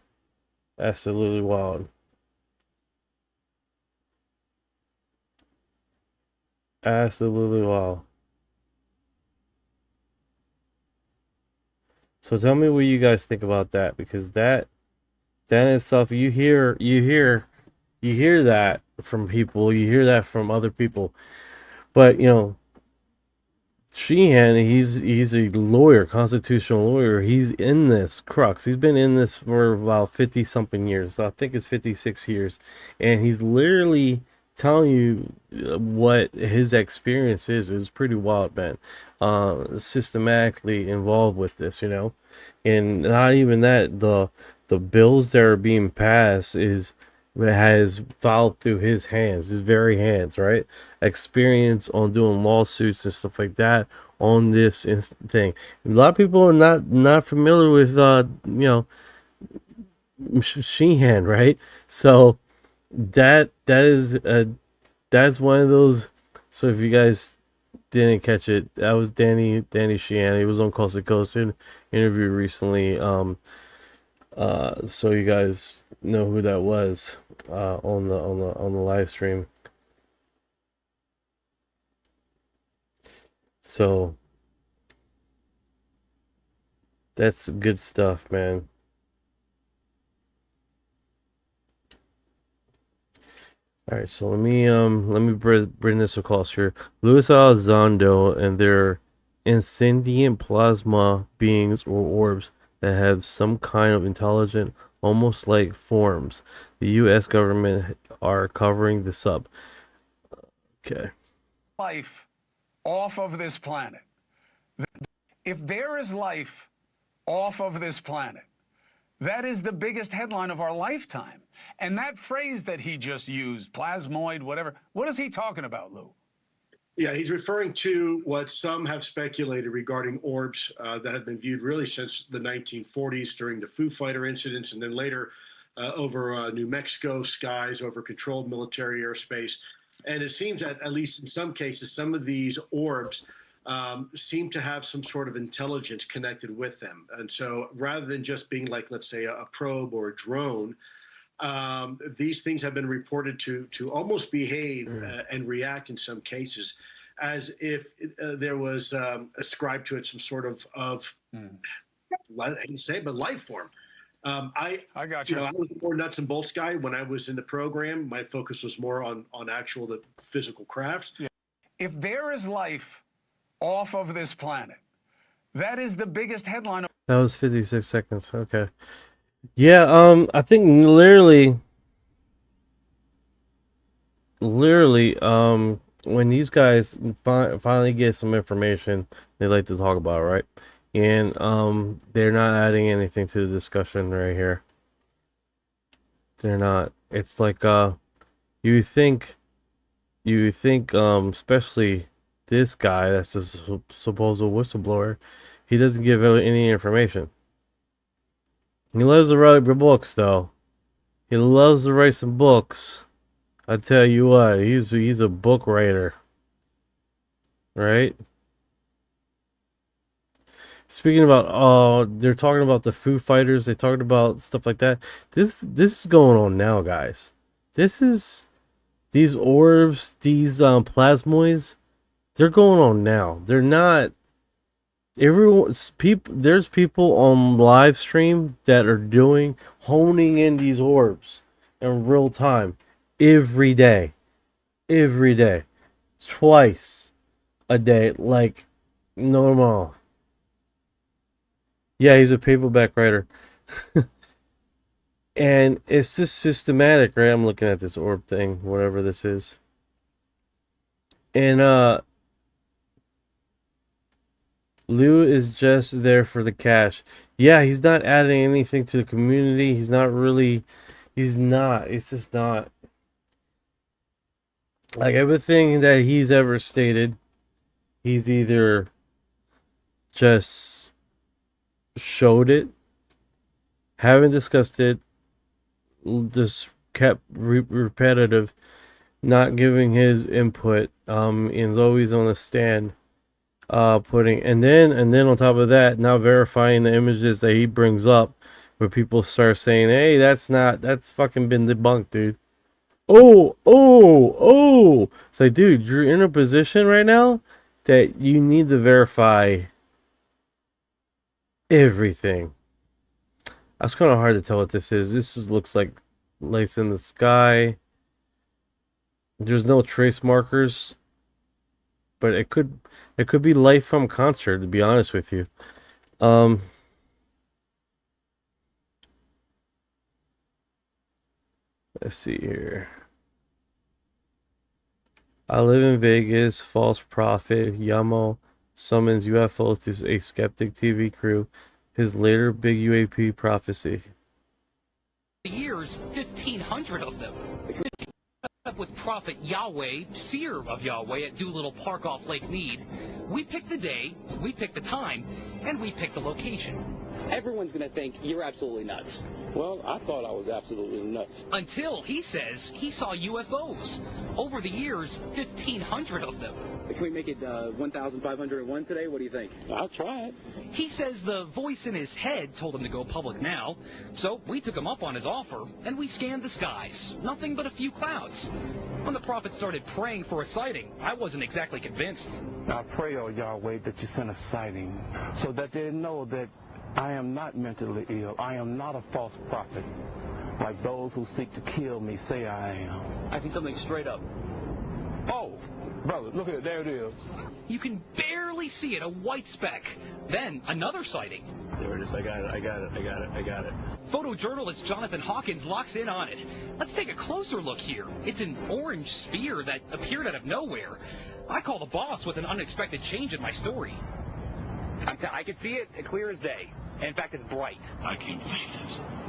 Absolutely wild. Absolutely wild. So tell me what you guys think about that, because that in itself, you hear that from people, you hear that from other people, but Sheehan, he's a lawyer, constitutional lawyer. He's in this crux. He's been in this for about 50 something years. I think it's 56 years, and he's literally telling you what his experience is. It's pretty wild, man. Systematically involved with this, and not even that. The bills that are being passed has followed through his very hands, right? Experience on doing lawsuits and stuff like that on this thing. A lot of people are not familiar with Sheehan, right? So that's one of those. So if you guys didn't catch it, that was Danny Sheehan. He was on Coast to Coast interview recently. So you guys know who that was on the live stream. So that's good stuff, man. All right, so let me bring this across here. Luis Elizondo and their insentient plasma beings or orbs that have some kind of intelligent, almost like forms. The U.S. government are covering this up. Okay.
Life off of this planet. If there is life off of this planet, that is the biggest headline of our lifetime. And that phrase that he just used, plasmoid, whatever, what is he talking about, Lou?
Yeah, he's referring to what some have speculated regarding orbs that have been viewed really since the 1940s during the Foo Fighter incidents, and then later over New Mexico skies, over controlled military airspace. And it seems that, at least in some cases, some of these orbs seem to have some sort of intelligence connected with them. And so rather than just being like, let's say, a probe or a drone, these things have been reported to almost behave and react in some cases as if there was ascribed to it some sort of I hate to say it, but life form. I got you. I was more nuts and bolts guy when I was in the program. My focus was more on actual the physical craft.
Yeah. If there is life off of this planet, that is the biggest headline.
That was 56 seconds. Okay. Yeah, I think literally, when these guys finally get some information, they like to talk about it, right? And they're not adding anything to the discussion right here. They're not. It's like you think especially this guy that's a supposed whistleblower, he doesn't give out any information. He loves to write books, though. He loves to write some books. I tell you what, he's a book writer, right? Speaking about, they're talking about the Foo Fighters. They talked about stuff like that. This is going on now, guys. This is these orbs, these plasmoids. They're going on now. They're not. There's people on live stream that are honing in these orbs in real time every day, twice a day, like normal. Yeah, he's a paperback writer. And it's just systematic, right? I'm looking at this orb thing, whatever this is. And Lou is just there for the cash. Yeah, he's not adding anything to the community. He's not. It's just not. Like everything that he's ever stated, he's either just showed it, haven't discussed it, just kept repetitive, not giving his input, and is always on the stand. Putting and then on top of that, not verifying the images that he brings up, where people start saying, "Hey, that's fucking been debunked, dude." Oh! It's like, dude, you're in a position right now that you need to verify everything. That's kind of hard to tell what this is. Looks like lights in the sky. There's no trace markers. But it could be light from concert, to be honest with you. Let's see here. I live in Vegas. False prophet Yamo summons UFO to a skeptic TV crew. His later big UAP prophecy.
Years, 1,500 of them. With Prophet Yahweh, seer of Yahweh at Doolittle Park off Lake Mead. We pick the day, we pick the time, and we pick the location.
Everyone's going to think you're absolutely nuts. Well, I thought I was absolutely nuts.
Until he says he saw UFOs. Over the years, 1,500 of them.
Can we make it 1,501 today? What do you think? I'll try it.
He says the voice in his head told him to go public now. So we took him up on his offer, and we scanned the skies. Nothing but a few clouds. When the prophet started praying for a sighting, I wasn't exactly convinced.
I pray, oh Yahweh, that you send a sighting so that they know that I am not mentally ill. I am not a false prophet, like those who seek to kill me say I am.
I think something straight up.
Oh, Brother, look at it. There it is.
You can barely see it, a white speck. Then another sighting.
There it is. I got it.
Photojournalist Jonathan Hawkins locks in on it. Let's take a closer look here. It's an orange sphere that appeared out of nowhere. I call the boss with an unexpected change in my story.
I can see it clear as day. In fact, it's bright.
I can see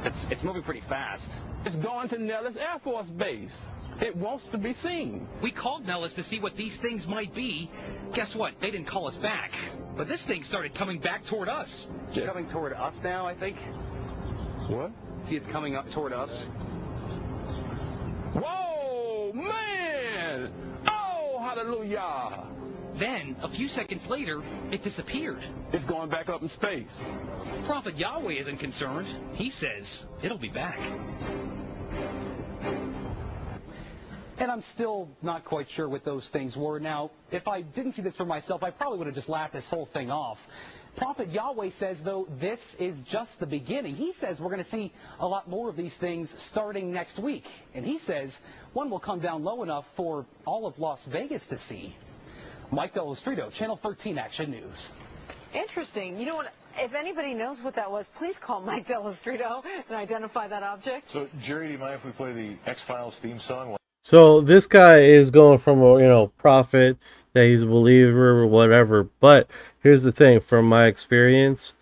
this.
It's moving pretty fast.
It's going to Nellis Air Force Base. It wants to be seen.
We called Nellis to see what these things might be. Guess what? They didn't call us back. But this thing started coming back toward us.
It's coming toward us now, I think.
What?
See, it's coming up toward us.
Whoa, man! Oh, hallelujah!
Then, a few seconds later, it disappeared.
It's going back up in space.
Prophet Yahweh isn't concerned. He says it'll be back.
And I'm still not quite sure what those things were. Now, if I didn't see this for myself, I probably would have just laughed this whole thing off. Prophet Yahweh says, though, this is just the beginning. He says we're going to see a lot more of these things starting next week. And he says one will come down low enough for all of Las Vegas to see. Mike Delastrito, Channel 13 Action News.
Interesting. You know what? If anybody knows what that was, please call Mike Delastrito and identify that object.
So, Jerry, do you mind if we play the X-Files theme song?
So this guy is going from a prophet that he's a believer or whatever. But here's the thing, from my experience,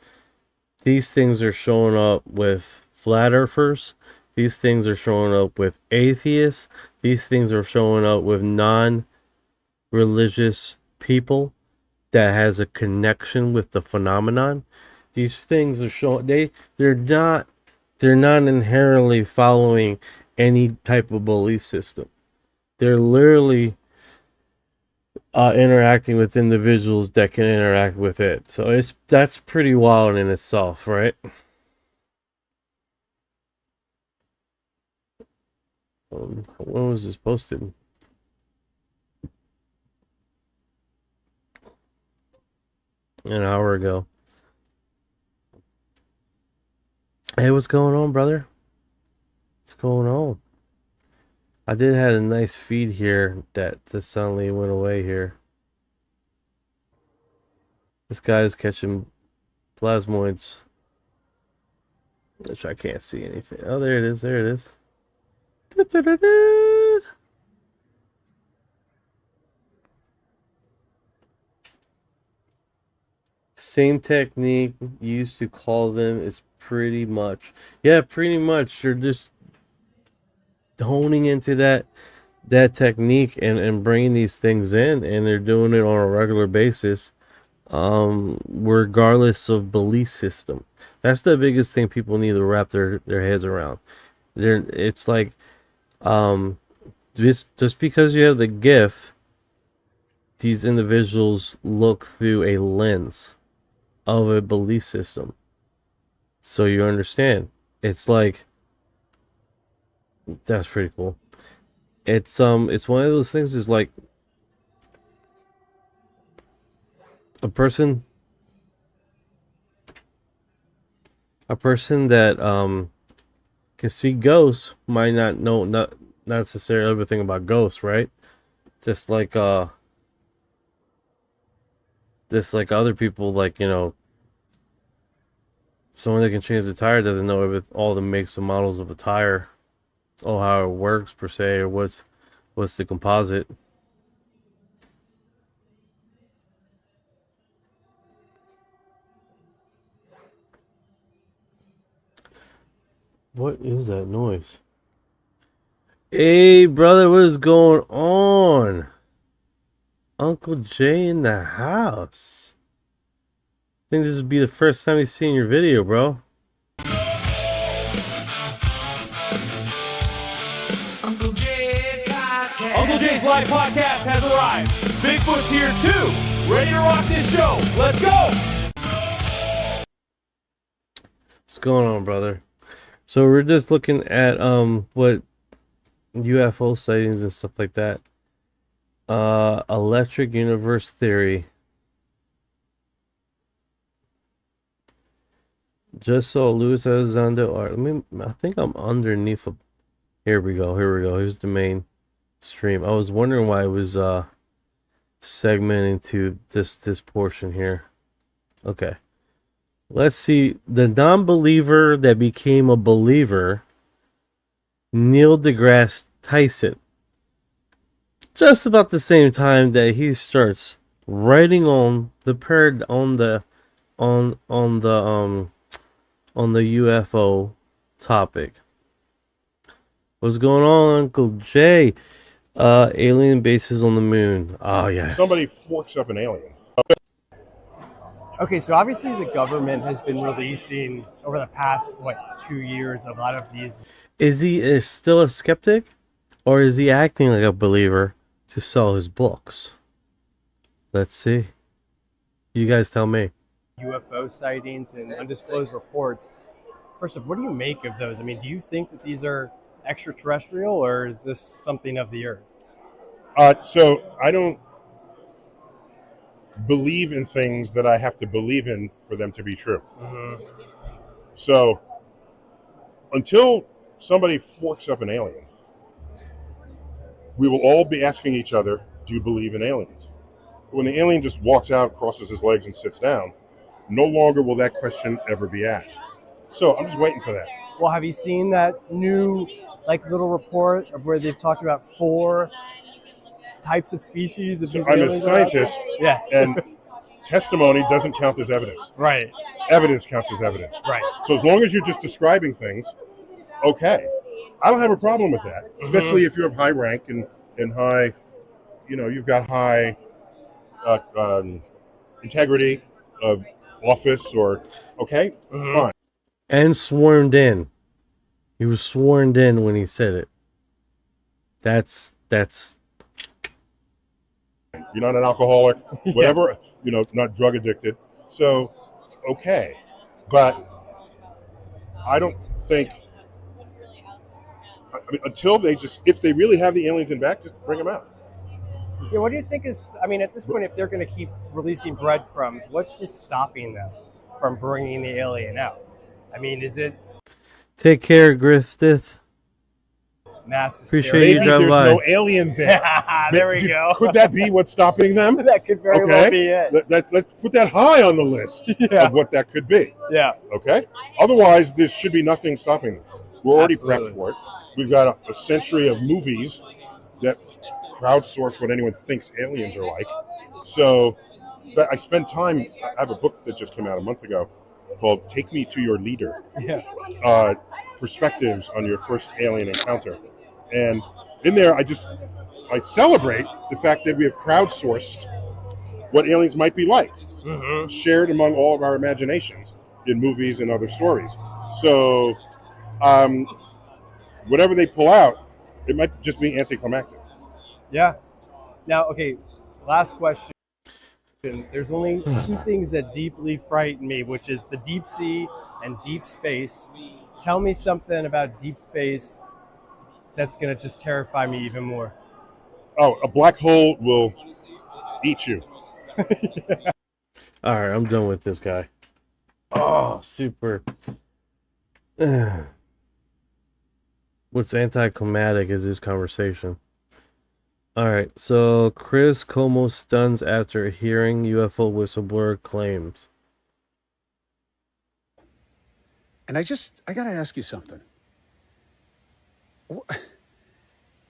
these things are showing up with flat earthers. These things are showing up with atheists. These things are showing up with non-religious people that has a connection with the phenomenon. These things are showing they're not inherently following any type of belief system. They're literally interacting with individuals that can interact with it. So that's pretty wild in itself, right? When was this posted? An hour ago. Hey, what's going on, brother? What's going on? I did have a nice feed here that just suddenly went away here. This guy is catching plasmoids, which I can't see anything. Oh, there it is. There it is. Da-da-da-da. Same technique used to call them is pretty much. Yeah, pretty much. They're just honing into that technique and bringing these things in, and they're doing it on a regular basis, regardless of belief system. That's the biggest thing people need to wrap their heads around. It's like just because you have the gift, these individuals look through a lens of a belief system. So you understand. It's like, that's pretty cool. It's one of those things, is like a person that can see ghosts might not know not necessarily everything about ghosts, right? Just like other people, like, someone that can change the tire doesn't know all the makes and models of a tire, or how it works per se, or what's the composite. What is that noise? Hey, brother, what is going on? Uncle Jay in the house. I think this would be the first time he's seen your video, bro.
Uncle Jay's live podcast has arrived. Bigfoot's here too. Ready to rock this show. Let's go.
What's going on, brother? So we're just looking at what UFO sightings and stuff like that. Electric universe theory. Just saw Luis Elizondo art. I think I'm underneath a. Here we go. Here's the main stream. I was wondering why it was segment into this portion here. Okay. Let's see. The non-believer that became a believer, Neil deGrasse Tyson. Just about the same time that he starts writing on the UFO topic. What's going on, Uncle Jay? Alien bases on the moon. Oh yes.
Somebody forks up an alien.
Okay, so obviously the government has been releasing over the past 2 years a lot of these.
Is he still a skeptic, or is he acting like a believer to sell his books? Let's see. You guys tell me.
UFO sightings and undisclosed reports. First of all, what do you make of those? I mean, do you think that these are extraterrestrial, or is this something of the Earth?
So I don't believe in things that I have to believe in for them to be true.
Mm-hmm.
So until somebody forks up an alien, we will all be asking each other, do you believe in aliens? When the alien just walks out, crosses his legs, and sits down, no longer will that question ever be asked. So I'm just waiting for that.
Well, have you seen that new little report of where they've talked about 4 types of species of these
I'm a
aliens?
scientist,
Yeah.
and testimony doesn't count as evidence.
Right.
Evidence counts as evidence.
Right.
So as long as you're just describing things, okay. I don't have a problem with that, especially if you have high rank and high, you've got high integrity of office or, okay, fine.
And sworn in. He was sworn in when he said it. That's
You're not an alcoholic, whatever, not drug addicted. So, okay. But I don't think, until if they really have the aliens in back, just bring them out.
Yeah, what do you think is, at this point, if they're going to keep releasing breadcrumbs, what's just stopping them from bringing the alien out? Is it
Take care, Griffith.
mass
Appreciate you
Maybe
driving
there's
by.
no alien there.
There we go.
Could that be what's stopping them?
That could very well be it.
Let's put that high on the list of what that could be.
Yeah.
Okay? Otherwise, there should be nothing stopping them. We're already
Absolutely.
prepped for it. We've got a century of movies that crowdsource what anyone thinks aliens are like. So I spend time, I have a book that just came out a month ago called Take Me to Your Leader.
Yeah.
Perspectives on your first alien encounter. And in there, I celebrate the fact that we have crowdsourced what aliens might be like, shared among all of our imaginations in movies and other stories. So whatever they pull out, it might just be anticlimactic.
Yeah. Now, okay, last question. There's only 2 things that deeply frighten me, which is the deep sea and deep space. Tell me something about deep space that's going to just terrify me even more.
Oh, a black hole will eat you.
All right, I'm done with this guy. Oh, super. What's anticlimactic is this conversation. All right, so Chris Como stuns after hearing UFO whistleblower claims.
And I got to ask you something.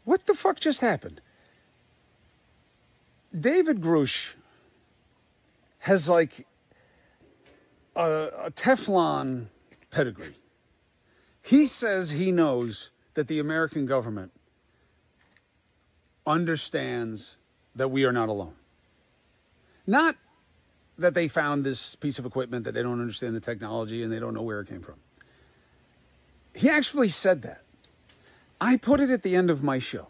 What the fuck just happened? David Grush has a Teflon pedigree. He says he knows that the American government understands that we are not alone. Not that they found this piece of equipment, that they don't understand the technology and they don't know where it came from. He actually said that. I put it at the end of my show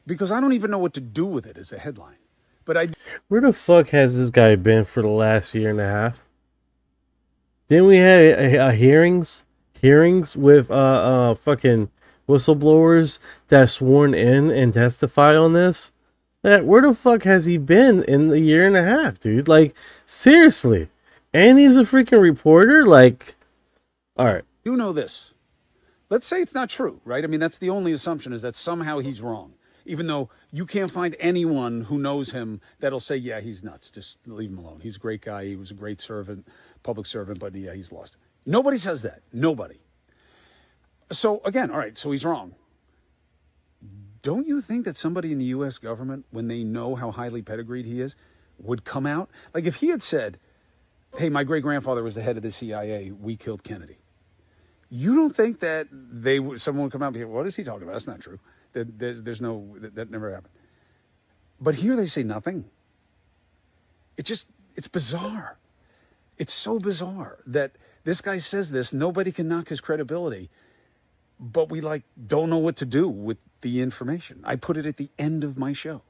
because I don't even know what to do with it as a headline. But
Where the fuck has this guy been for the last year and a half? Didn't we have hearings with fucking whistleblowers that sworn in and testified on this? Where the fuck has he been in the year and a half, dude? Seriously. And he's a freaking reporter? All right.
You know this. Let's say it's not true, right? That's the only assumption, is that somehow he's wrong. even though you can't find anyone who knows him that'll say, yeah, he's nuts. Just leave him alone. He's a great guy. He was a great servant, public servant, but yeah, he's lost. Nobody says that. Nobody. So again, all right, so he's wrong. Don't you think that somebody in the U.S. government, when they know how highly pedigreed he is, would come out? Like if he had said, hey, my great-grandfather was the head of the CIA, we killed Kennedy. You don't think that someone would come out and be, what is he talking about? That's not true. That never happened. But here they say nothing. It's bizarre. It's so bizarre that this guy says this, nobody can knock his credibility, but we don't know what to do with the information. I put it at the end of my show.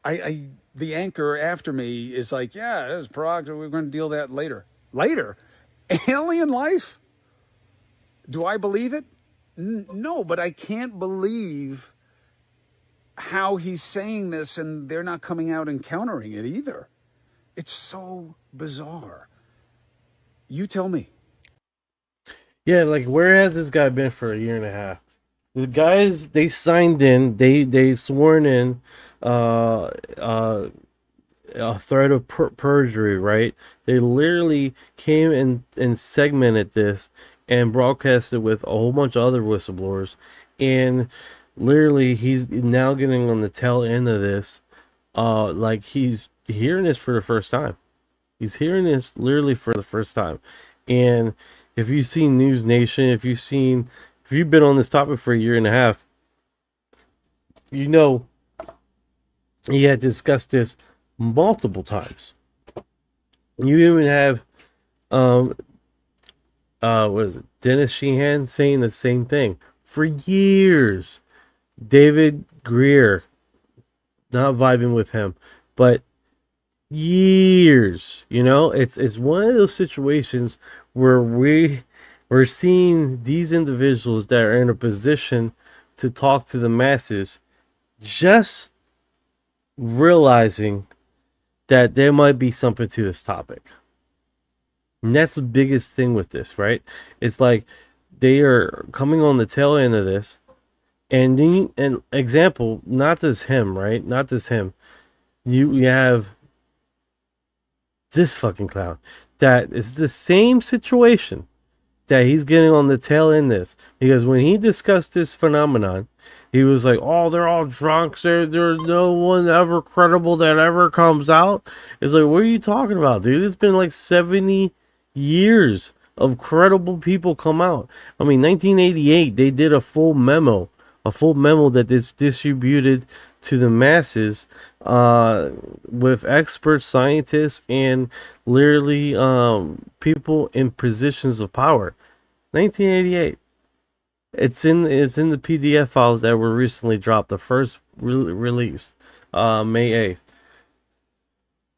The anchor after me is like, yeah, that's prerogative. We're going to deal with that later. Later? Alien life? Do I believe it? No, but I can't believe how he's saying this and they're not coming out and countering it either. It's so bizarre. You tell me.
Yeah, like where has this guy been for a year and a half? The guys, they signed in, they sworn in a threat of perjury, right? They literally came and segmented this and broadcasted with a whole bunch of other whistleblowers, and literally he's now getting on the tail end of this. Like he's hearing this for the first time. He's hearing this literally for the first time. And if you've seen News Nation, if you've been on this topic for a year and a half, you know he had discussed this multiple times. You even have what is it, Dennis Sheehan saying the same thing for years. David Greer, not vibing with him, but years. It's one of those situations where we're seeing these individuals that are in a position to talk to the masses, just realizing that there might be something to this topic. And that's the biggest thing with this, right? It's like they are coming on the tail end of this. And an example, not just him, right? Not just him. You have this fucking clown that is the same situation that he's getting on the tail end of this. Because when he discussed this phenomenon, he was like, oh, they're all drunks. There's no one ever credible that ever comes out. It's like, what are you talking about, dude? It's been like 70 years of credible people come out. I mean, 1988, they did a full memo that is distributed to the masses with expert scientists and literally people in positions of power. 1988. It's in the PDF files that were recently dropped. The first released May 8th.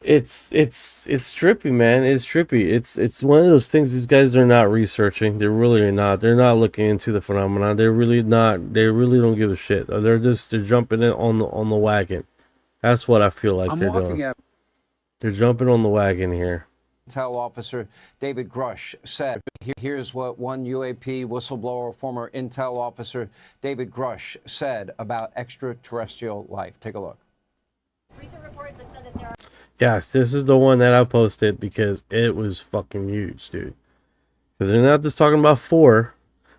It's trippy, man. It's trippy. It's one of those things these guys are not researching. They really are not. They're not looking into the phenomenon. They're really not. They really don't give a shit. They're jumping in on the wagon. That's what I feel like they're doing. They're jumping on the wagon here.
Intel officer David Grush said. Here's what one UAP whistleblower, former Intel officer David Grush, said about extraterrestrial life. Take a look.
Recent reports have said that there are.
Yes, this is the one that I posted because it was fucking huge, dude. Because they're not just talking about 4.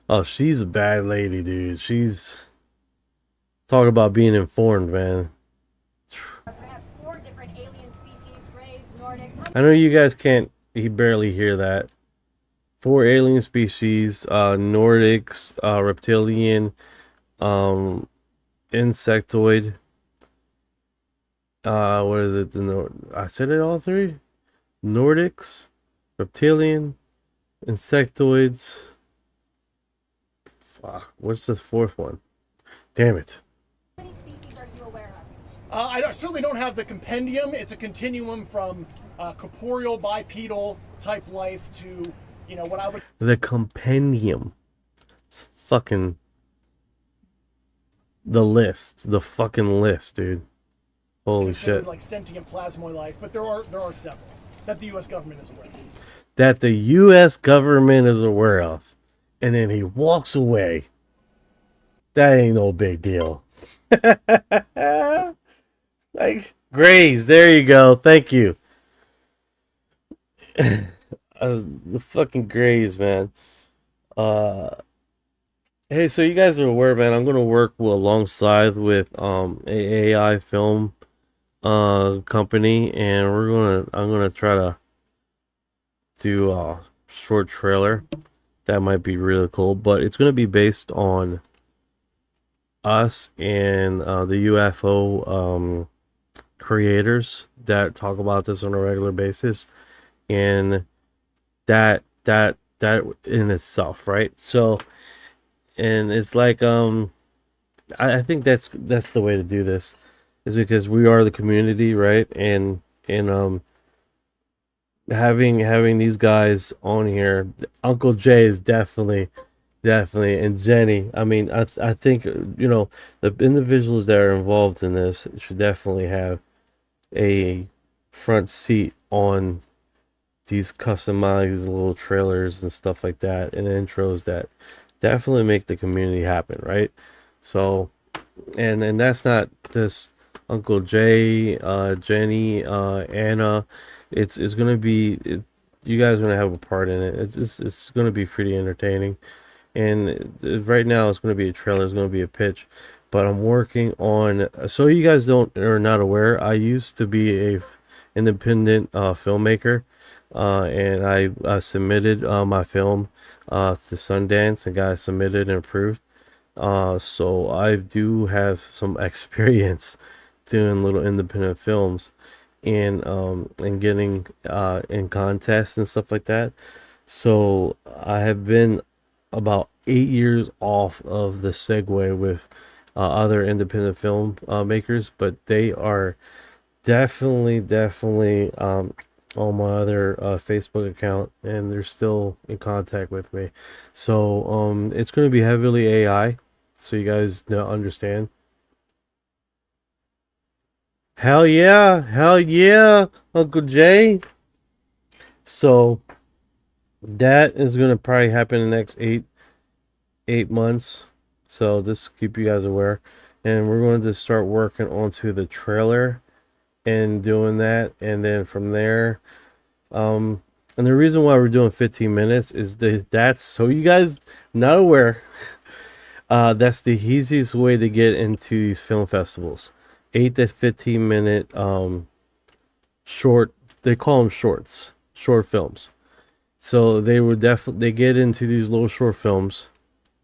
Oh, she's a bad lady, dude. She's talking about being informed, man.
Perhaps 4 different alien species, Greys, Nordics.
I know you guys can't barely hear that. 4 alien species, Nordics, reptilian, insectoid. What is it? I said it all 3. Nordics, reptilian, insectoids. Fuck. What's the 4th one? Damn it.
How many species are you aware of?
I certainly don't have the compendium. It's a continuum from corporeal, bipedal type life to, what I would.
The compendium. It's fucking the list. The fucking list, dude. Holy shit.
Like sentient plasmoid life, but there are several that the U.S. government is aware of.
That the U.S. government is aware of. And then he walks away. That ain't no big deal. Like Grays, there you go. Thank you. The fucking Grays, man. Hey, so you guys are aware, man? I'm gonna work alongside with a AI film company, and I'm gonna try to do a short trailer that might be really cool, but it's gonna be based on us and the UFO creators that talk about this on a regular basis, and that in itself, right? So, and it's like I think that's the way to do this, is because we are the community, right? And having these guys on here, Uncle Jay is definitely, and Jenny. I mean, I think, the individuals that are involved in this should definitely have a front seat on these customized little trailers and stuff like that, and intros that definitely make the community happen, right? So, and that's not just Uncle Jay, Jenny, Anna. It's gonna be you guys are gonna have a part in it. It's gonna be pretty entertaining, and right now it's gonna be a trailer. It's gonna be a pitch, but I'm working on. So you guys are not aware, I used to be a independent filmmaker, and I submitted my film to Sundance and got submitted and approved. So I do have some experience doing little independent films and getting in contests and stuff like that. So I have been about 8 years off of the segue with other independent film makers, but they are definitely on my other Facebook account, and they're still in contact with me. So it's going to be heavily AI, so you guys understand. Hell yeah, Uncle Jay. So that is going to probably happen in the next eight months. So just keep you guys aware, and we're going to start working onto the trailer and doing that, and then from there, and the reason why we're doing 15 minutes is that's so you guys not aware. That's the easiest way to get into these film festivals. 8 to 15 minute short, they call them short films. So they would definitely get into these little short films,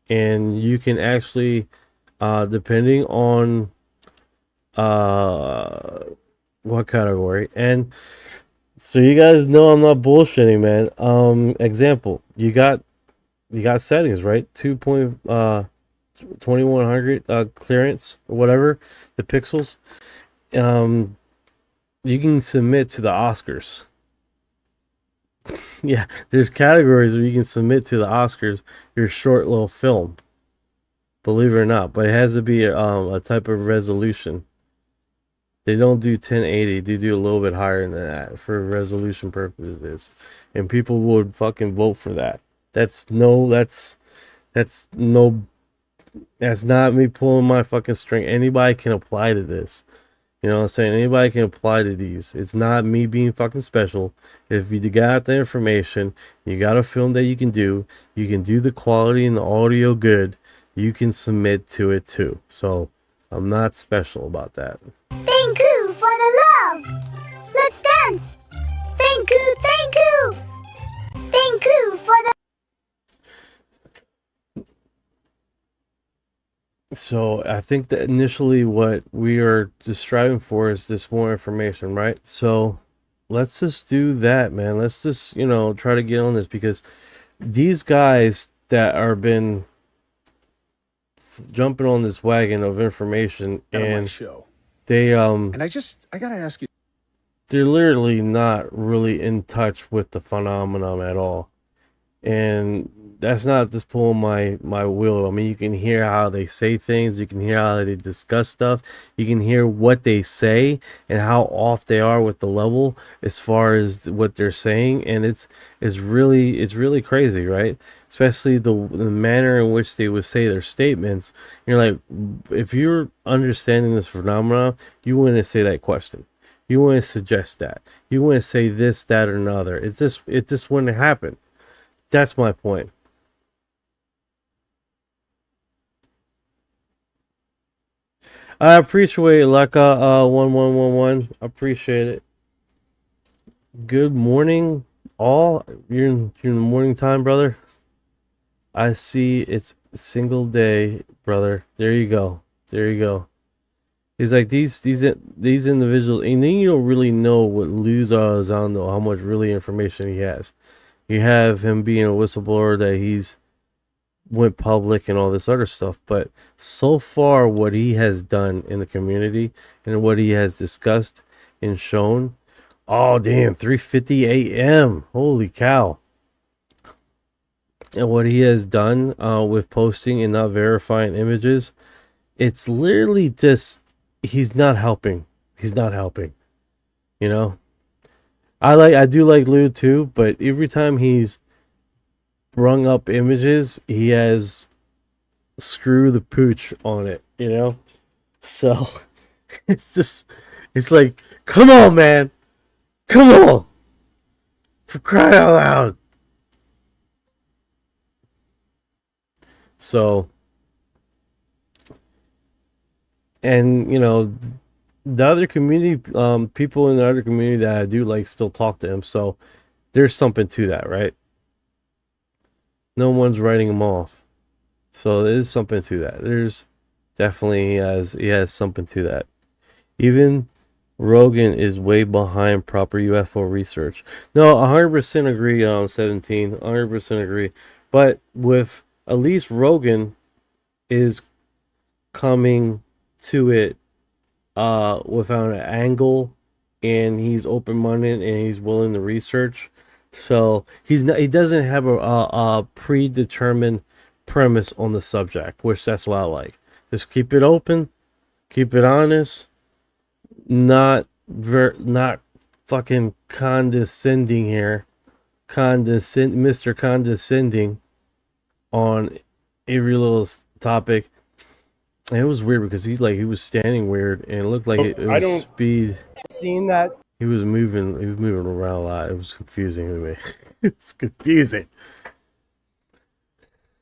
and you can actually depending on what category. And so you guys know I'm not bullshitting, man. Example, you got settings, right? 2100 clearance or whatever, the pixels. You can submit to the Oscars. Yeah, there's categories where you can submit to the Oscars your short little film, believe it or not, but it has to be a type of resolution. They don't do 1080, they do a little bit higher than that for resolution purposes, and people would fucking vote for that. That's not me pulling my fucking string. Anybody can apply to this. You know what I'm saying? Anybody can apply to these. It's not me being fucking special. If you got the information, you got a film that you can do the quality and the audio good, you can submit to it too. So I'm not special about that.
Thank you for the love. Let's dance. Thank you. Thank you for the...
So I think that initially what we are just striving for is this more information, right? So let's just do that, man. Let's just, try to get on this, because these guys that are been jumping on this wagon of information and
show.
They
And I gotta ask you,
they're literally not really in touch with the phenomenon at all. And that's not just pulling my wheel. I mean, you can hear how they say things, you can hear how they discuss stuff, you can hear what they say and how off they are with the level as far as what they're saying, and it's really crazy, right? especially the manner in which they would say their statements. You're like, if you're understanding this phenomenon, you wouldn't say that question. You wouldn't suggest that. You wouldn't say this, that, or another. It just wouldn't happen. That's my point. I appreciate it, Leka 1111. Appreciate it. Good morning, all. You're in the morning time, brother. I see it's single day, brother. There you go. There you go. He's like these individuals, and then you don't really know what Luz Elizondo, how much really information he has. You have him being a whistleblower that he's went public and all this other stuff, but so far what he has done in the community and what he has discussed and shown, oh damn, 3:50 a.m. Holy cow. And what he has done with posting and not verifying images, it's literally just, he's not helping. He's not helping. You know? I do like Lou too, but every time he's brung up images, he has screw the pooch on it, you know? So it's like, come on, man. Come on. For crying out loud. So, and you know, the other community, people in the other community that I do like still talk to him, so there's something to that, right? No one's writing him off, so there is something to that. There's definitely he has something to that. Even Rogan is way behind proper UFO research. No, 100% agree. 17, 100% agree. But with at least Rogan is coming to it without an angle, and he's open-minded and he's willing to research. So he doesn't have a predetermined premise on the subject, which that's what I like. Just keep it open, keep it honest, not fucking condescending here, Mr. Condescending on every little topic. And it was weird because he was standing weird and it looked like it was speed.
Seen that?
He was moving around a lot. It was confusing to me. It's confusing.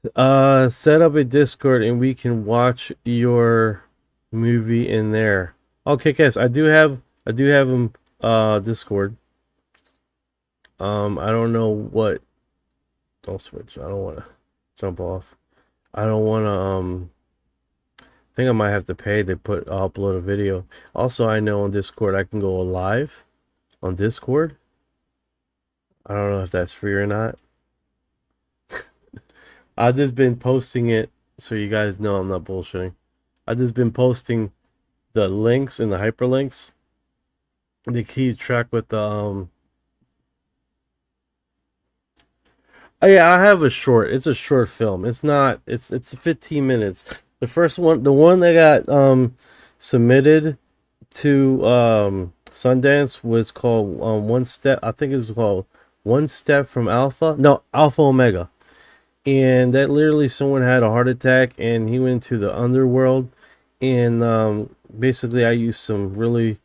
Set up a Discord and we can watch your movie in there. Okay, guys, I do have him Discord. I don't know what. Don't switch. I don't want to jump off. I don't want to I think I might have to pay to upload a video. Also, I know on Discord I can go live on Discord. I don't know if that's free or not. I've just been posting it so you guys know I'm not bullshitting. I've just been posting the links and the hyperlinks. They keep track with the Oh yeah, I have a short. It's a short film. It's 15 minutes. The first one, the one that got submitted to Sundance was called One Step. I think it's called One Step from Alpha. No, Alpha Omega. And that literally someone had a heart attack and he went to the underworld. And basically I used some really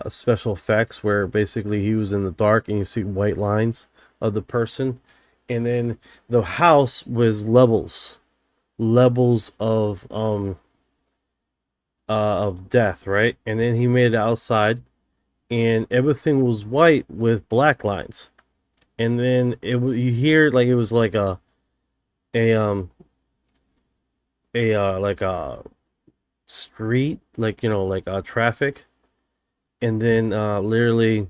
special effects where basically he was in the dark and you see white lines of the person. And then the house was levels of death, right? And then he made it outside and everything was white with black lines. And then you hear like it was like a street, like, you know, like traffic. And then literally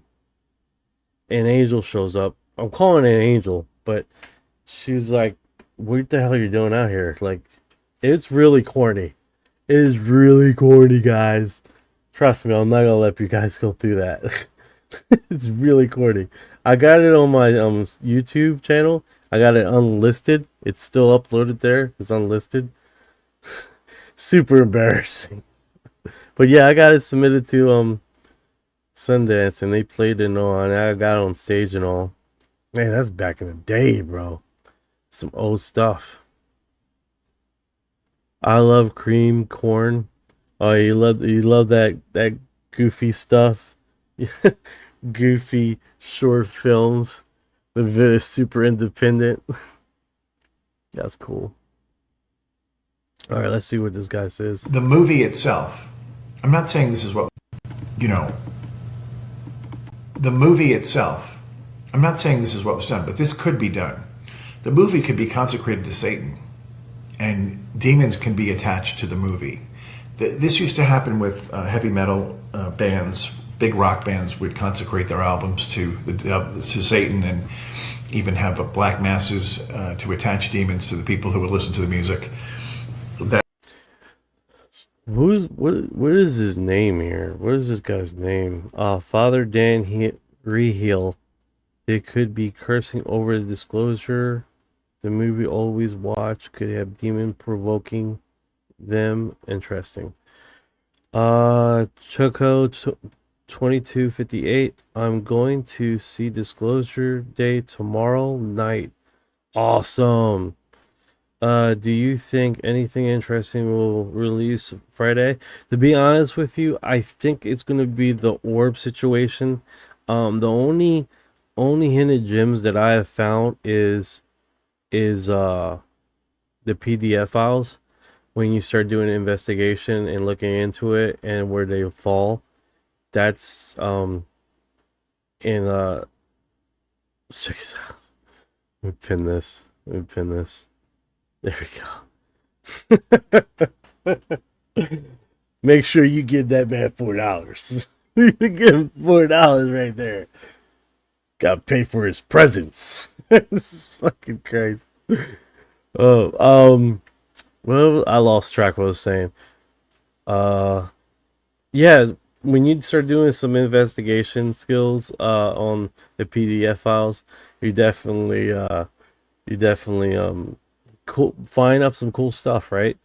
an angel shows up. I'm calling it an angel, but she's like, what the hell are you doing out here? Like, it's really corny. It is really corny, guys. Trust me, I'm not gonna let you guys go through that. It's really corny. I got it on my YouTube channel. I got it unlisted. It's still uploaded there. It's unlisted. Super embarrassing. But yeah, I got it submitted to Sundance and they played it and all, and I got it on stage and all. Man, that's back in the day, bro. Some old stuff. I love cream corn. Oh, you love that goofy stuff. Goofy short films. The super independent. That's cool. All right, let's see what this guy says.
The movie itself, I'm not saying this is what, you know, the movie itself, I'm not saying this is what was done, but this could be done. The movie could be consecrated to Satan, and demons can be attached to the movie. This used to happen with heavy metal bands. Big rock bands would consecrate their albums to Satan, and even have black masses to attach demons to the people who would listen to the music.
What is his name here? What is this guy's name? Father Dan Reheal. They could be cursing over the disclosure. The movie always watch could have demon provoking them. Interesting. Choco 2258. I'm going to see Disclosure Day tomorrow night. Awesome. Do you think anything interesting will release Friday? To be honest with you, I think it's going to be the orb situation. The only hidden gems that I have found is the PDF files. When you start doing an investigation and looking into it and where they fall, that's in check this out. Let me pin this. There we go. Make sure you give that man $4. You give him $4 right there. Gotta pay for his presence. This is fucking crazy. Oh, well, I lost track of what I was saying. Yeah, when you start doing some investigation skills on the PDF files, you definitely find up some cool stuff, right?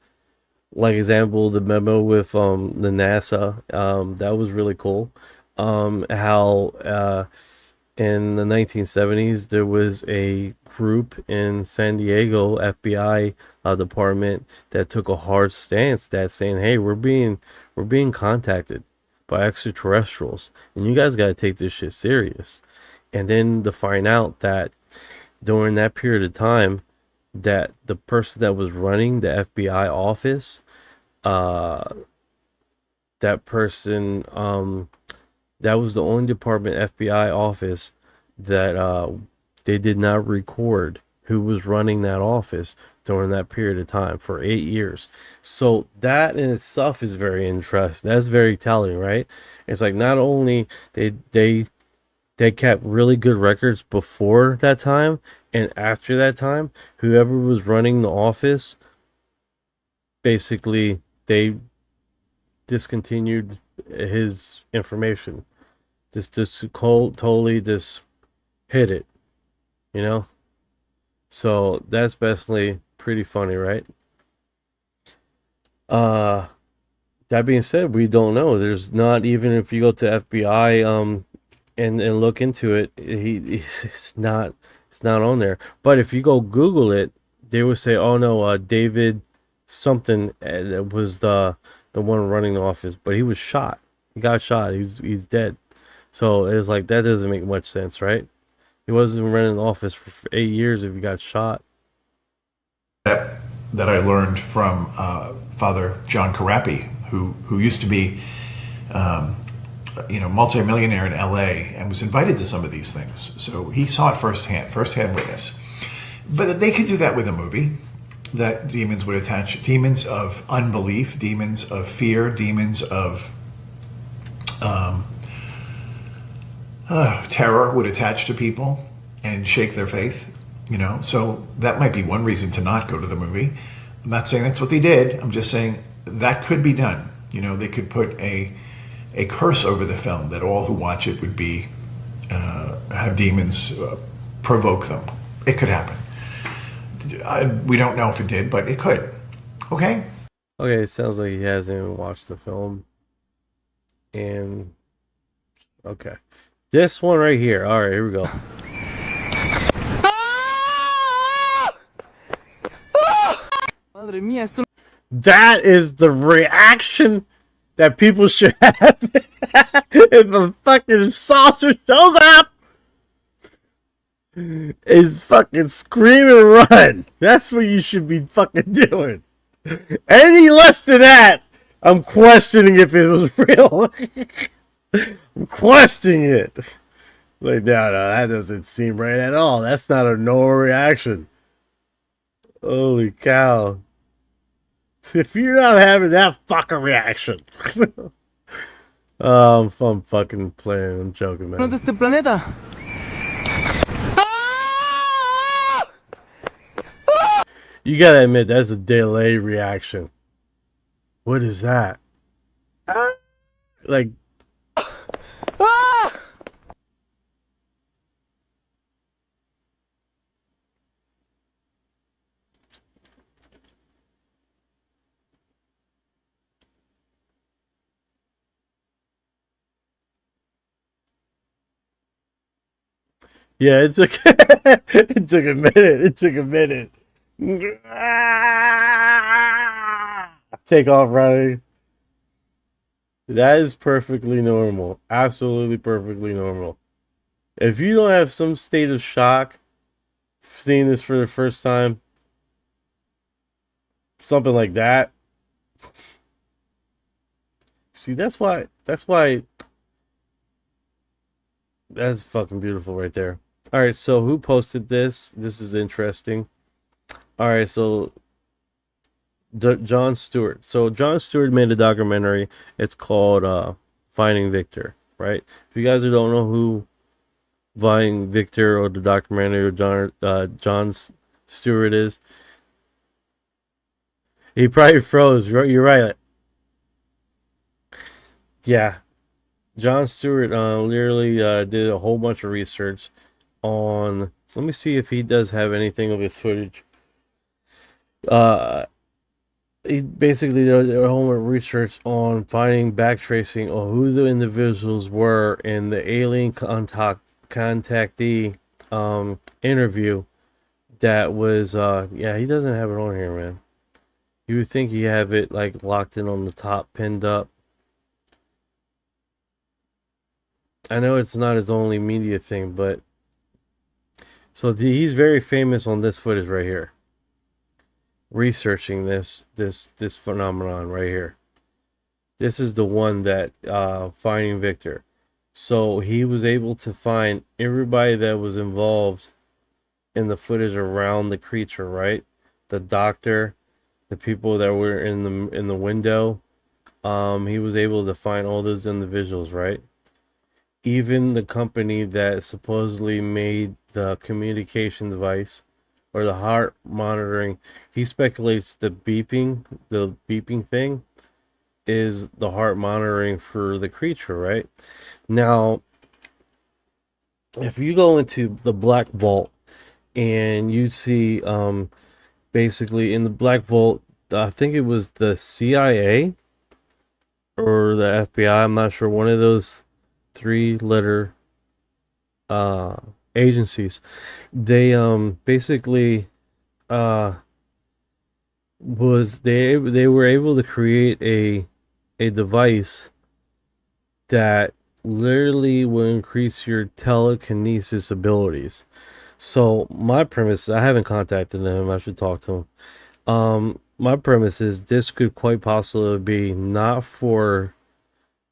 Like example, the memo with the NASA, that was really cool. How in the 1970s there was a group in San Diego FBI department that took a hard stance that saying, hey, we're being contacted by extraterrestrials, and you guys got to take this shit serious. And then to find out that during that period of time that the person that was running the FBI office, that person, that was the only department FBI office that they did not record who was running that office during that period of time for 8 years. So that in itself is very interesting. That's very telling, right? It's like not only they kept really good records before that time, and after that time, whoever was running the office, basically they discontinued his information. Just totally just hid it, you know? So that's basically pretty funny, right? That being said, we don't know. There's not, even if you go to FBI and look into it, it's not on there. But if you go Google it, they would say, oh no, David something was the one running the office, but he was shot. He got shot. He's dead. So it was like, that doesn't make much sense, right? He wasn't running the office for 8 years if he got shot.
That I learned from Father John Carapi, who used to be multimillionaire in LA and was invited to some of these things. So he saw it firsthand witness. But they could do that with a movie, that demons would attach, demons of unbelief, demons of fear, demons of terror would attach to people and shake their faith, So that might be one reason to not go to the movie. I'm not saying that's what they did. I'm just saying that could be done. They could put a curse over the film that all who watch it would be have demons provoke them. It could happen. We don't know if it did, but it could. Okay,
it sounds like he hasn't even watched the film. And okay, this one right here. All right, here we go. That is the reaction that people should have if a fucking saucer shows up. Is fucking scream and run. That's what you should be fucking doing. Any less than that, I'm questioning if it was real. I'm questioning it. Like, no, that doesn't seem right at all. That's not a normal reaction. Holy cow. If you're not having that fucking reaction. I'm fucking playing. I'm joking, man.
de este planeta.
You gotta admit, that's a delay reaction. What is that? Like... Yeah, it took it took a minute. It took a minute. Take off running. That is perfectly normal. Absolutely perfectly normal. If you don't have some state of shock, seeing this for the first time, something like that. See, that's why that's fucking beautiful right there. All right, so who posted this? This is interesting. All right, so Jon Stewart. So Jon Stewart made a documentary. It's called Finding Victor, right? If you guys don't know who Finding Victor or the documentary or Jon Stewart is, he probably froze. You're right. Yeah. Jon Stewart literally did a whole bunch of research on... Let me see if he does have anything of his footage. He basically did a whole bunch of research on finding, backtracing on who the individuals were in the alien contactee interview that was... yeah, he doesn't have it on here, man. You would think he have it like locked in on the top, pinned up. I know it's not his only media thing, but so he's very famous on this footage right here. Researching this phenomenon right here. This is the one that Finding Victor. So he was able to find everybody that was involved in the footage around the creature, right? The doctor, the people that were in the window. He was able to find all those individuals, right? Even the company that supposedly made the communication device or the heart monitoring, he speculates the beeping thing is the heart monitoring for the creature, right? Now, if you go into the Black Vault and you see basically in the Black Vault, I think it was the CIA or the FBI, I'm not sure, one of those 3-letter agencies. They basically they were able to create a device that literally will increase your telekinesis abilities. So my premise, I haven't contacted him, I should talk to him. My premise is this could quite possibly be not for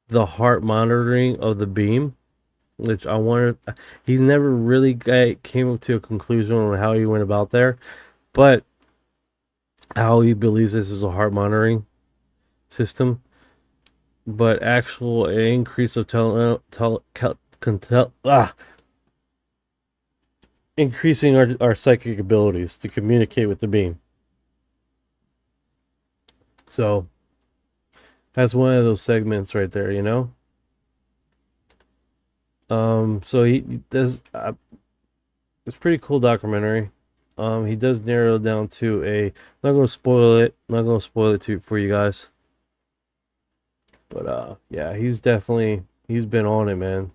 the heart monitoring of the beam, which I wonder, he's never really came up to a conclusion on how he went about there, but how he believes this is a heart monitoring system, but actual increase of increasing our psychic abilities to communicate with the beam. So that's one of those segments right there, you know. So he does. It's a pretty cool documentary. He does narrow it down to a. Not gonna spoil it. Not gonna spoil it for you guys. But yeah, he's been on it, man.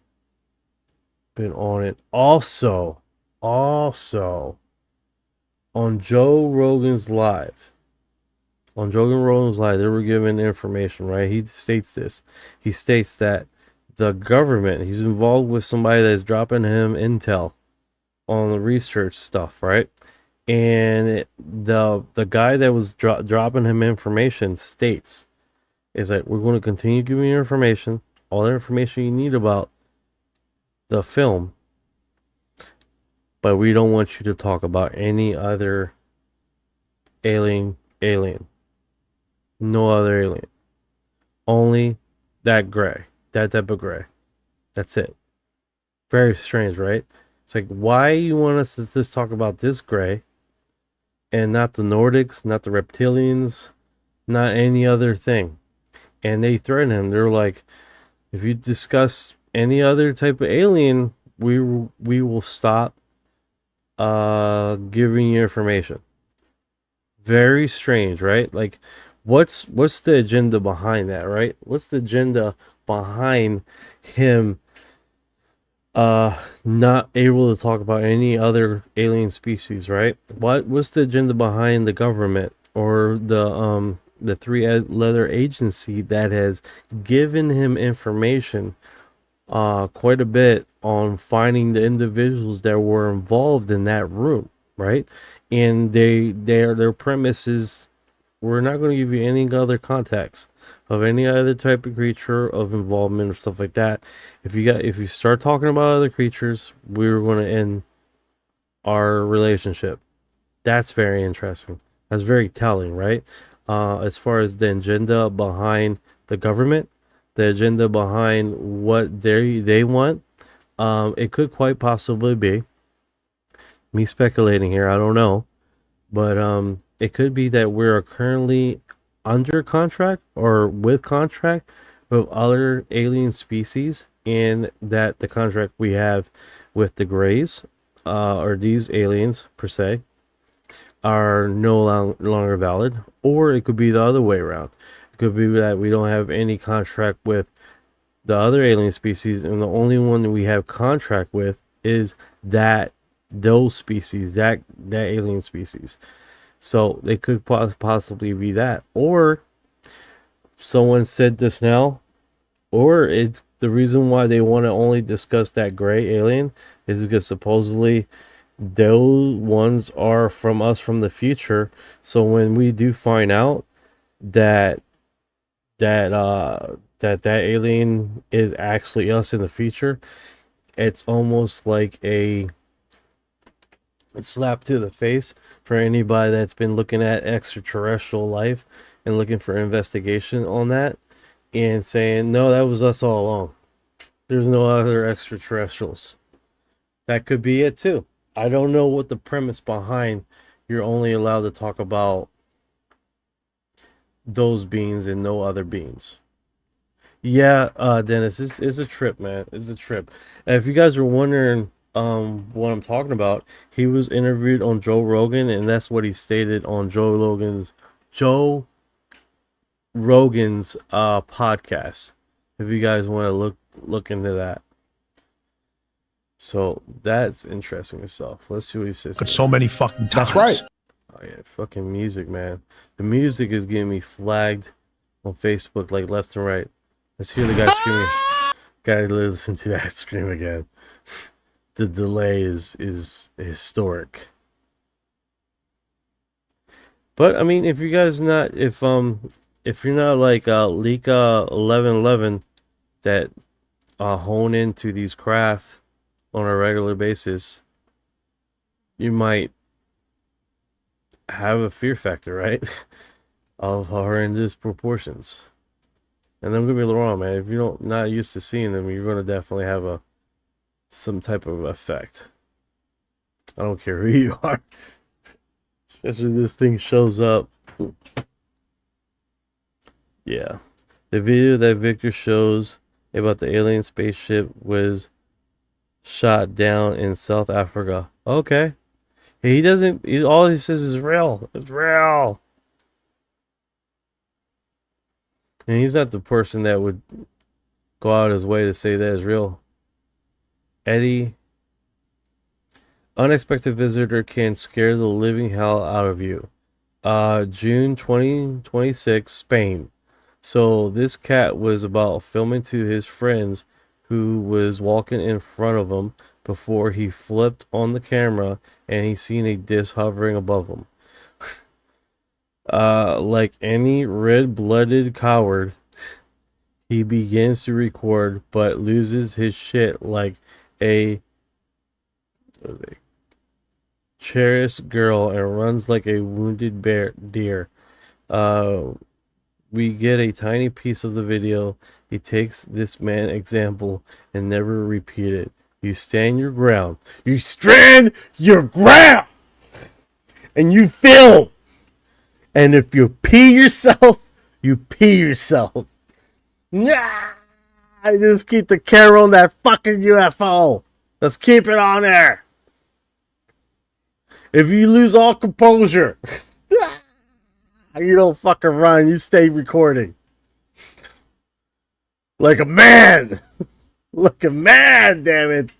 Been on it. Also, on Joe Rogan's Live. On Joe Rogan's Live, they were given information, right? He states this. He states that the government, he's involved with somebody that's dropping him intel on the research stuff, right? And the guy that was dropping him information states, is that we're going to continue giving you information, all the information you need about the film, but we don't want you to talk about any other alien. No other alien. Only that gray. That type of gray. That's it. Very strange, right? It's like, why you want us to just talk about this gray and not the Nordics, not the reptilians, not any other thing? And they threaten him. They're like, if you discuss any other type of alien, we will stop giving you information. Very strange, right? Like, what's the agenda behind that, right? What's the agenda behind him not able to talk about any other alien species, right? What's the agenda behind the government or the three-letter agency that has given him information quite a bit on finding the individuals that were involved in that room, right? And their premise is, we're not going to give you any other context of any other type of creature of involvement or stuff like that. If you start talking about other creatures, we're going to end our relationship. That's very interesting. That's very telling, right? As far as the agenda behind the government, the agenda behind what they want, it could quite possibly be, me speculating here, I don't know, but it could be that we're currently under contract or with contract with other alien species, and that the contract we have with the Greys, or these aliens per se, are no longer valid. Or it could be the other way around. It could be that we don't have any contract with the other alien species, and the only one that we have contract with is those species, that alien species. So they could possibly be that. Or someone said this now, or the reason why they want to only discuss that gray alien is because supposedly those ones are from us from the future. So when we do find out that alien is actually us in the future, it's almost like a slap to the face for anybody that's been looking at extraterrestrial life and looking for investigation on that, and saying, no, that was us all along. There's no other extraterrestrials. That could be it too. I don't know what the premise behind you're only allowed to talk about those beings and no other beings. Yeah, Dennis, it's a trip, man. It's a trip. If you guys are wondering what I'm talking about, he was interviewed on Joe Rogan, and that's what he stated on Joe Rogan's podcast. If you guys want to look into that. So that's interesting itself. Let's see what he says.
But so many fucking times.
That's right.
Oh yeah, fucking music, man. The music is getting me flagged on Facebook like left and right. Let's hear the guy screaming. Gotta listen to that scream again. The delay is historic. But I mean, if you guys not, if you're not like Lika 1111 that hone into these craft on a regular basis, you might have a fear factor, right? Of horrendous proportions. And don't get me wrong, man. If you're not used to seeing them, you're gonna definitely have some type of effect. I don't care who you are. Especially if this thing shows up. Yeah. The video that Victor shows about the alien spaceship was shot down in South Africa. Okay. He doesn't, all he says is real. It's real. And he's not the person that would go out his way to say that is real. Eddie, unexpected visitor can scare the living hell out of you. June 2026, Spain. So this cat was about filming to his friends who was walking in front of him before he flipped on the camera and he seen a disc hovering above him. Like any red-blooded coward, he begins to record but loses his shit like a cherished girl and runs like a wounded deer. We get a tiny piece of the video. He takes this man example and never repeat it. You stand your ground. You stand your ground! And you film! And if you pee yourself, you pee yourself. Nah! I just keep the camera on that fucking UFO. Let's keep it on there. If you lose all composure, you don't fucking run. You stay recording. Like a man. Like a man, damn it.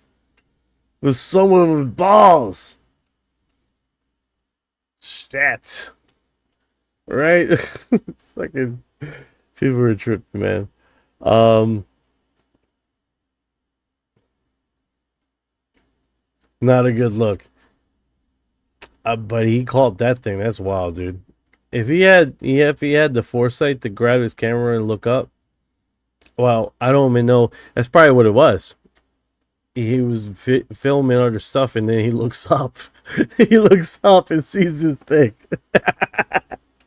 With someone with balls. Shit. Right? It's fucking... People are tripping, man. Not a good look. But he caught that thing. That's wild, dude. If he had the foresight to grab his camera and look up, well, I don't even know. That's probably what it was. He was filming other stuff, and then he looks up. He looks up and sees this thing.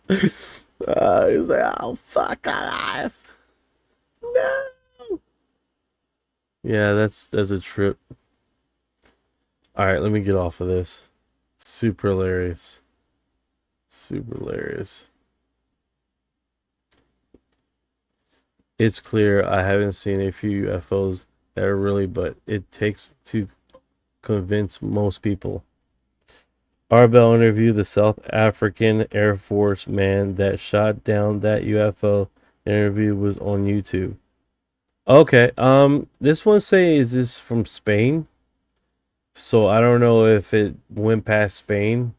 He's like, "Oh fuck alive, no." Yeah, that's a trip. All right, let me get off of this. Super hilarious. Super hilarious. It's clear I haven't seen a few UFOs that are really, but it takes to convince most people. Arbel interviewed the South African Air Force man that shot down that UFO. The interview was on YouTube. Okay, this one says this from Spain. So I don't know if it went past Spain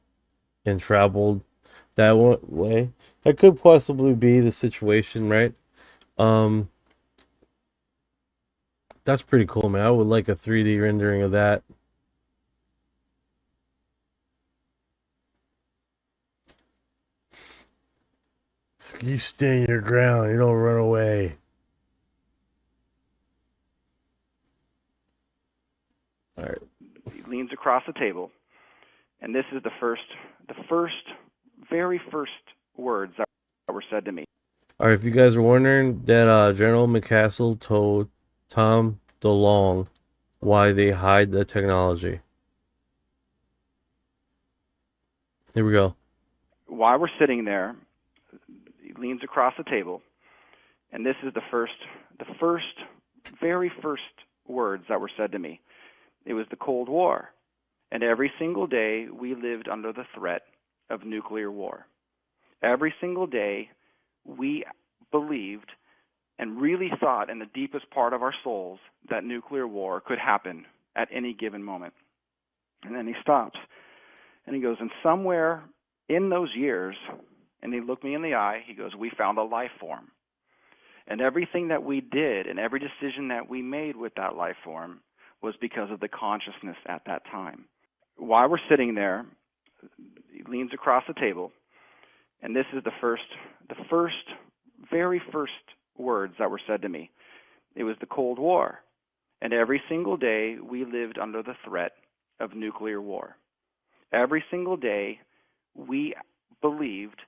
and traveled that way. That could possibly be the situation, right? That's pretty cool, man. I would like a 3D rendering of that. You stand your ground. You don't run away. All right.
He leans across the table, and this is the very first words that were said to me.
All right, if you guys are wondering, that General McCassell told Tom DeLonge why they hide the technology. Here we go.
While we're sitting there, he leans across the table, and this is the very first words that were said to me. It was the Cold War, and every single day we lived under the threat of nuclear war. Every single day we believed and really thought in the deepest part of our souls that nuclear war could happen at any given moment. And then he stops, and he goes, and somewhere in those years, and he looked me in the eye, he goes, we found a life form. And everything that we did and every decision that we made with that life form was because of the consciousness at that time. While we're sitting there, he leans across the table, and this is the very first words that were said to me. It was the Cold War, and every single day we lived under the threat of nuclear war. Every single day we believed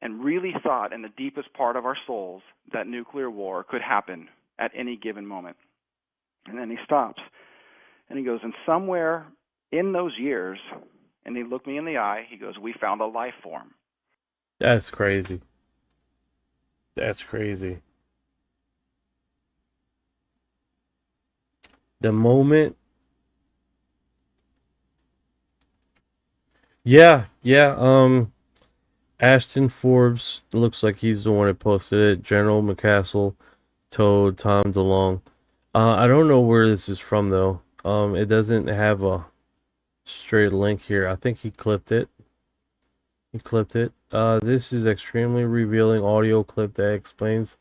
and really thought in the deepest part of our souls that nuclear war could happen at any given moment. And then he stops, and he goes, and somewhere in those years, and he looked me in the eye, he goes, we found a life form.
That's crazy. That's crazy. The moment. Yeah. Ashton Forbes, looks like he's the one that posted it. General McCassell told Tom DeLonge. I don't know where this is from, though. It doesn't have a straight link here. I think he clipped it. He clipped it. This is extremely revealing audio clip that explains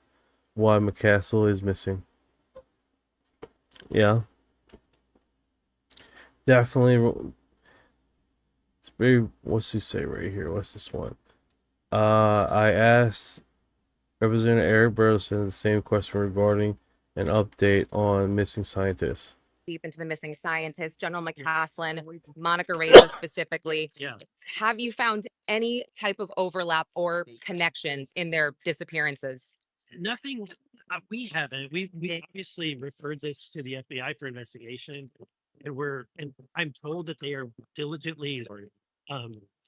why McCaskill is missing. Yeah. Definitely. It's very, what's he say right here? What's this one? I asked Representative Eric Burleson the same question regarding an update on missing scientists.
Deep into the missing scientists, General McCaslin, Monica Reza specifically.
Yeah.
Have you found any type of overlap or connections in their disappearances?
Nothing. We haven't. We obviously referred this to the FBI for investigation, and I'm told that they are diligently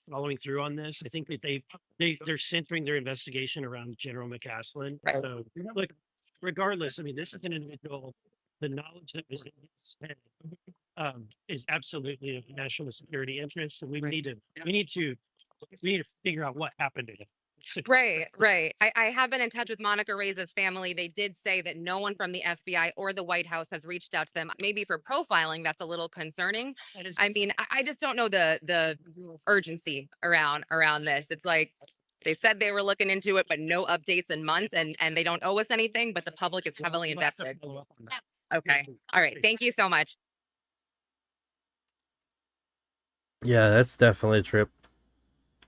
following through on this. I think that they're centering their investigation around General McCaslin.
Right.
So look, regardless, I mean, this is an individual. The knowledge that was in his head is absolutely of national security interest, and we need to figure out what happened to him.
Right. I have been in touch with Monica Reza's family. They did say that no one from the FBI or the White House has reached out to them. Maybe for profiling, that's a little concerning. I mean, I just don't know the urgency around this. It's like they said they were looking into it, but no updates in months, and they don't owe us anything, but the public is heavily invested. Okay. All right. Thank you so much.
Yeah, that's definitely a trip.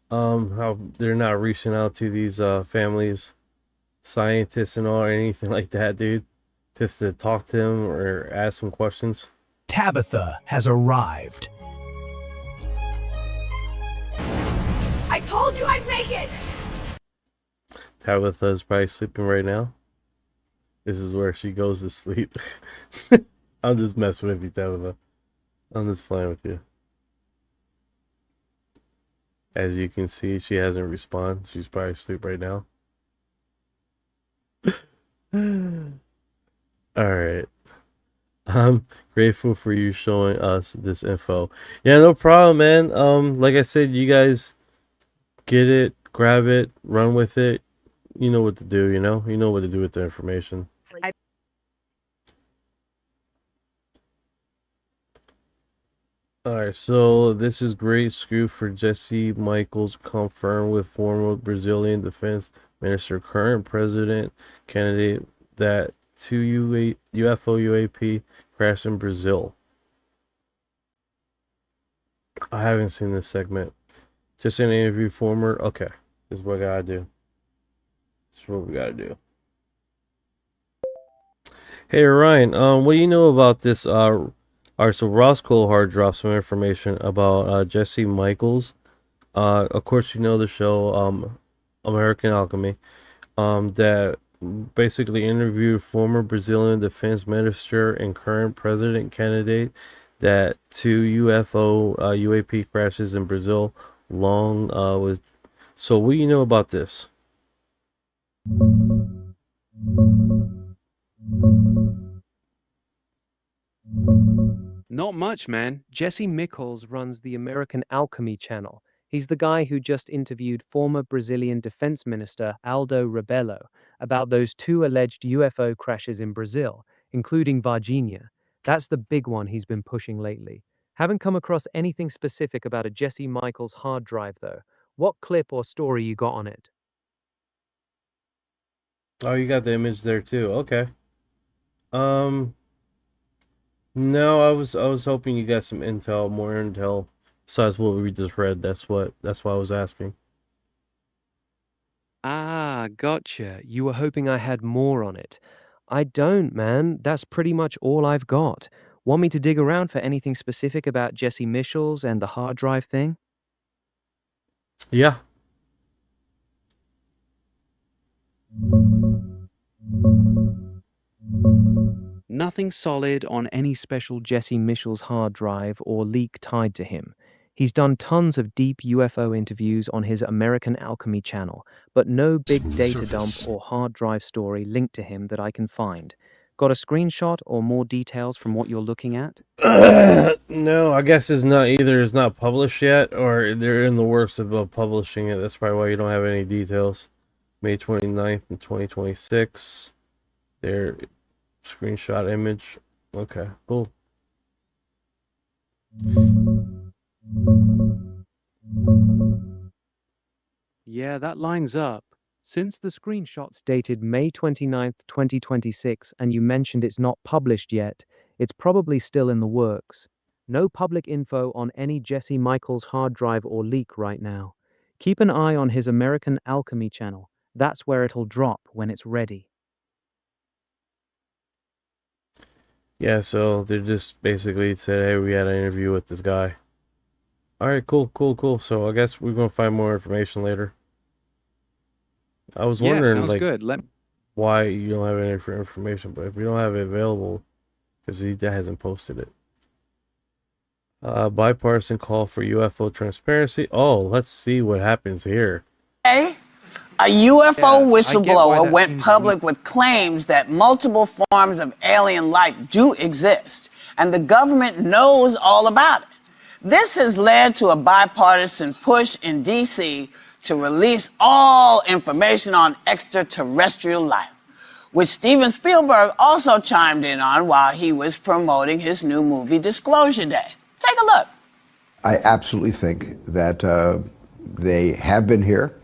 How they're not reaching out to these families, scientists and all, or anything like that, dude, just to talk to them or ask them questions.
Tabitha has arrived.
I told you I'd make it.
Tabitha is probably sleeping right now. This is where she goes to sleep. I'm just messing with you, Tabitha. I'm just playing with you. As you can see, she hasn't responded. She's probably asleep right now. Alright. I'm grateful for you showing us this info. Yeah, no problem, man. Like I said, you guys get it, grab it, run with it. You know what to do, you know? You know what to do with the information. Alright, so this is great scoop for Jesse Michaels, confirmed with former Brazilian defense minister, current president candidate, that two UFO UAP crashed in Brazil. I haven't seen this segment. Just an interview former. Okay, this is what I gotta do. This is what we gotta do. Hey Ryan, what do you know about this? Alright, so Ross Coulthard dropped some information about Jesse Michaels. Of course, you know the show American Alchemy. That basically interviewed former Brazilian defense minister and current president candidate that two UFO UAP crashes in Brazil long was. So what do you know about this?
Not much, man. Jesse Michaels runs the American Alchemy channel. He's the guy who just interviewed former Brazilian defense minister Aldo Rebelo about those two alleged UFO crashes in Brazil, including Virginia. That's the big one he's been pushing lately. Haven't come across anything specific about a Jesse Michaels hard drive, though. What clip or story you got on it?
Oh, you got the image there too. Okay. No, I was hoping you got some intel, more intel besides what we just read. That's why I was asking.
Ah, gotcha. You were hoping I had more on it. I don't, man. That's pretty much all I've got. Want me to dig around for anything specific about Jesse Michaels and the hard drive thing?
Yeah.
Nothing solid on any special Jesse Michaels hard drive or leak tied to him. He's done tons of deep UFO interviews on his American Alchemy channel, but no big data dump or hard drive story linked to him that I can find. Got a screenshot or more details from what you're looking at?
No, I guess it's not either. It's not published yet, or they're in the works of publishing it. That's probably why you don't have any details. May 29th in 2026. Their screenshot image. Okay, cool.
Yeah, that lines up. Since the screenshot's dated May 29th, 2026, and you mentioned it's not published yet, it's probably still in the works. No public info on any Jesse Michaels hard drive or leak right now. Keep an eye on his American Alchemy channel. That's where it'll drop when it's ready.
Yeah, so they just basically said, hey, we had an interview with this guy. Alright, cool. So I guess we're going to find more information later. I was
Yeah,
wondering,
sounds
like,
good.
why you don't have any information, but if you don't have it available, because he hasn't posted it. Bipartisan call for UFO transparency. Oh, let's see what happens here.
A UFO whistleblower went public with claims that multiple forms of alien life do exist, and the government knows all about it. This has led to a bipartisan push in D.C. to release all information on extraterrestrial life, which Steven Spielberg also chimed in on while he was promoting his new movie Disclosure Day. Take a look.
I absolutely think that they have been here,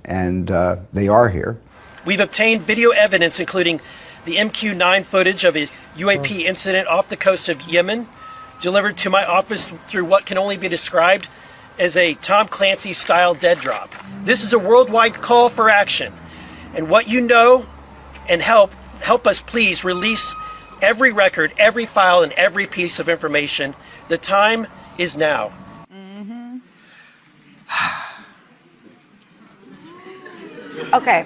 and they are here.
We've obtained video evidence, including the MQ-9 footage of a UAP incident off the coast of Yemen, delivered to my office through what can only be described as a Tom Clancy-style dead drop. This is a worldwide call for action, and what you know, and help us please release every record, every file, and every piece of information. The time is now.
Okay,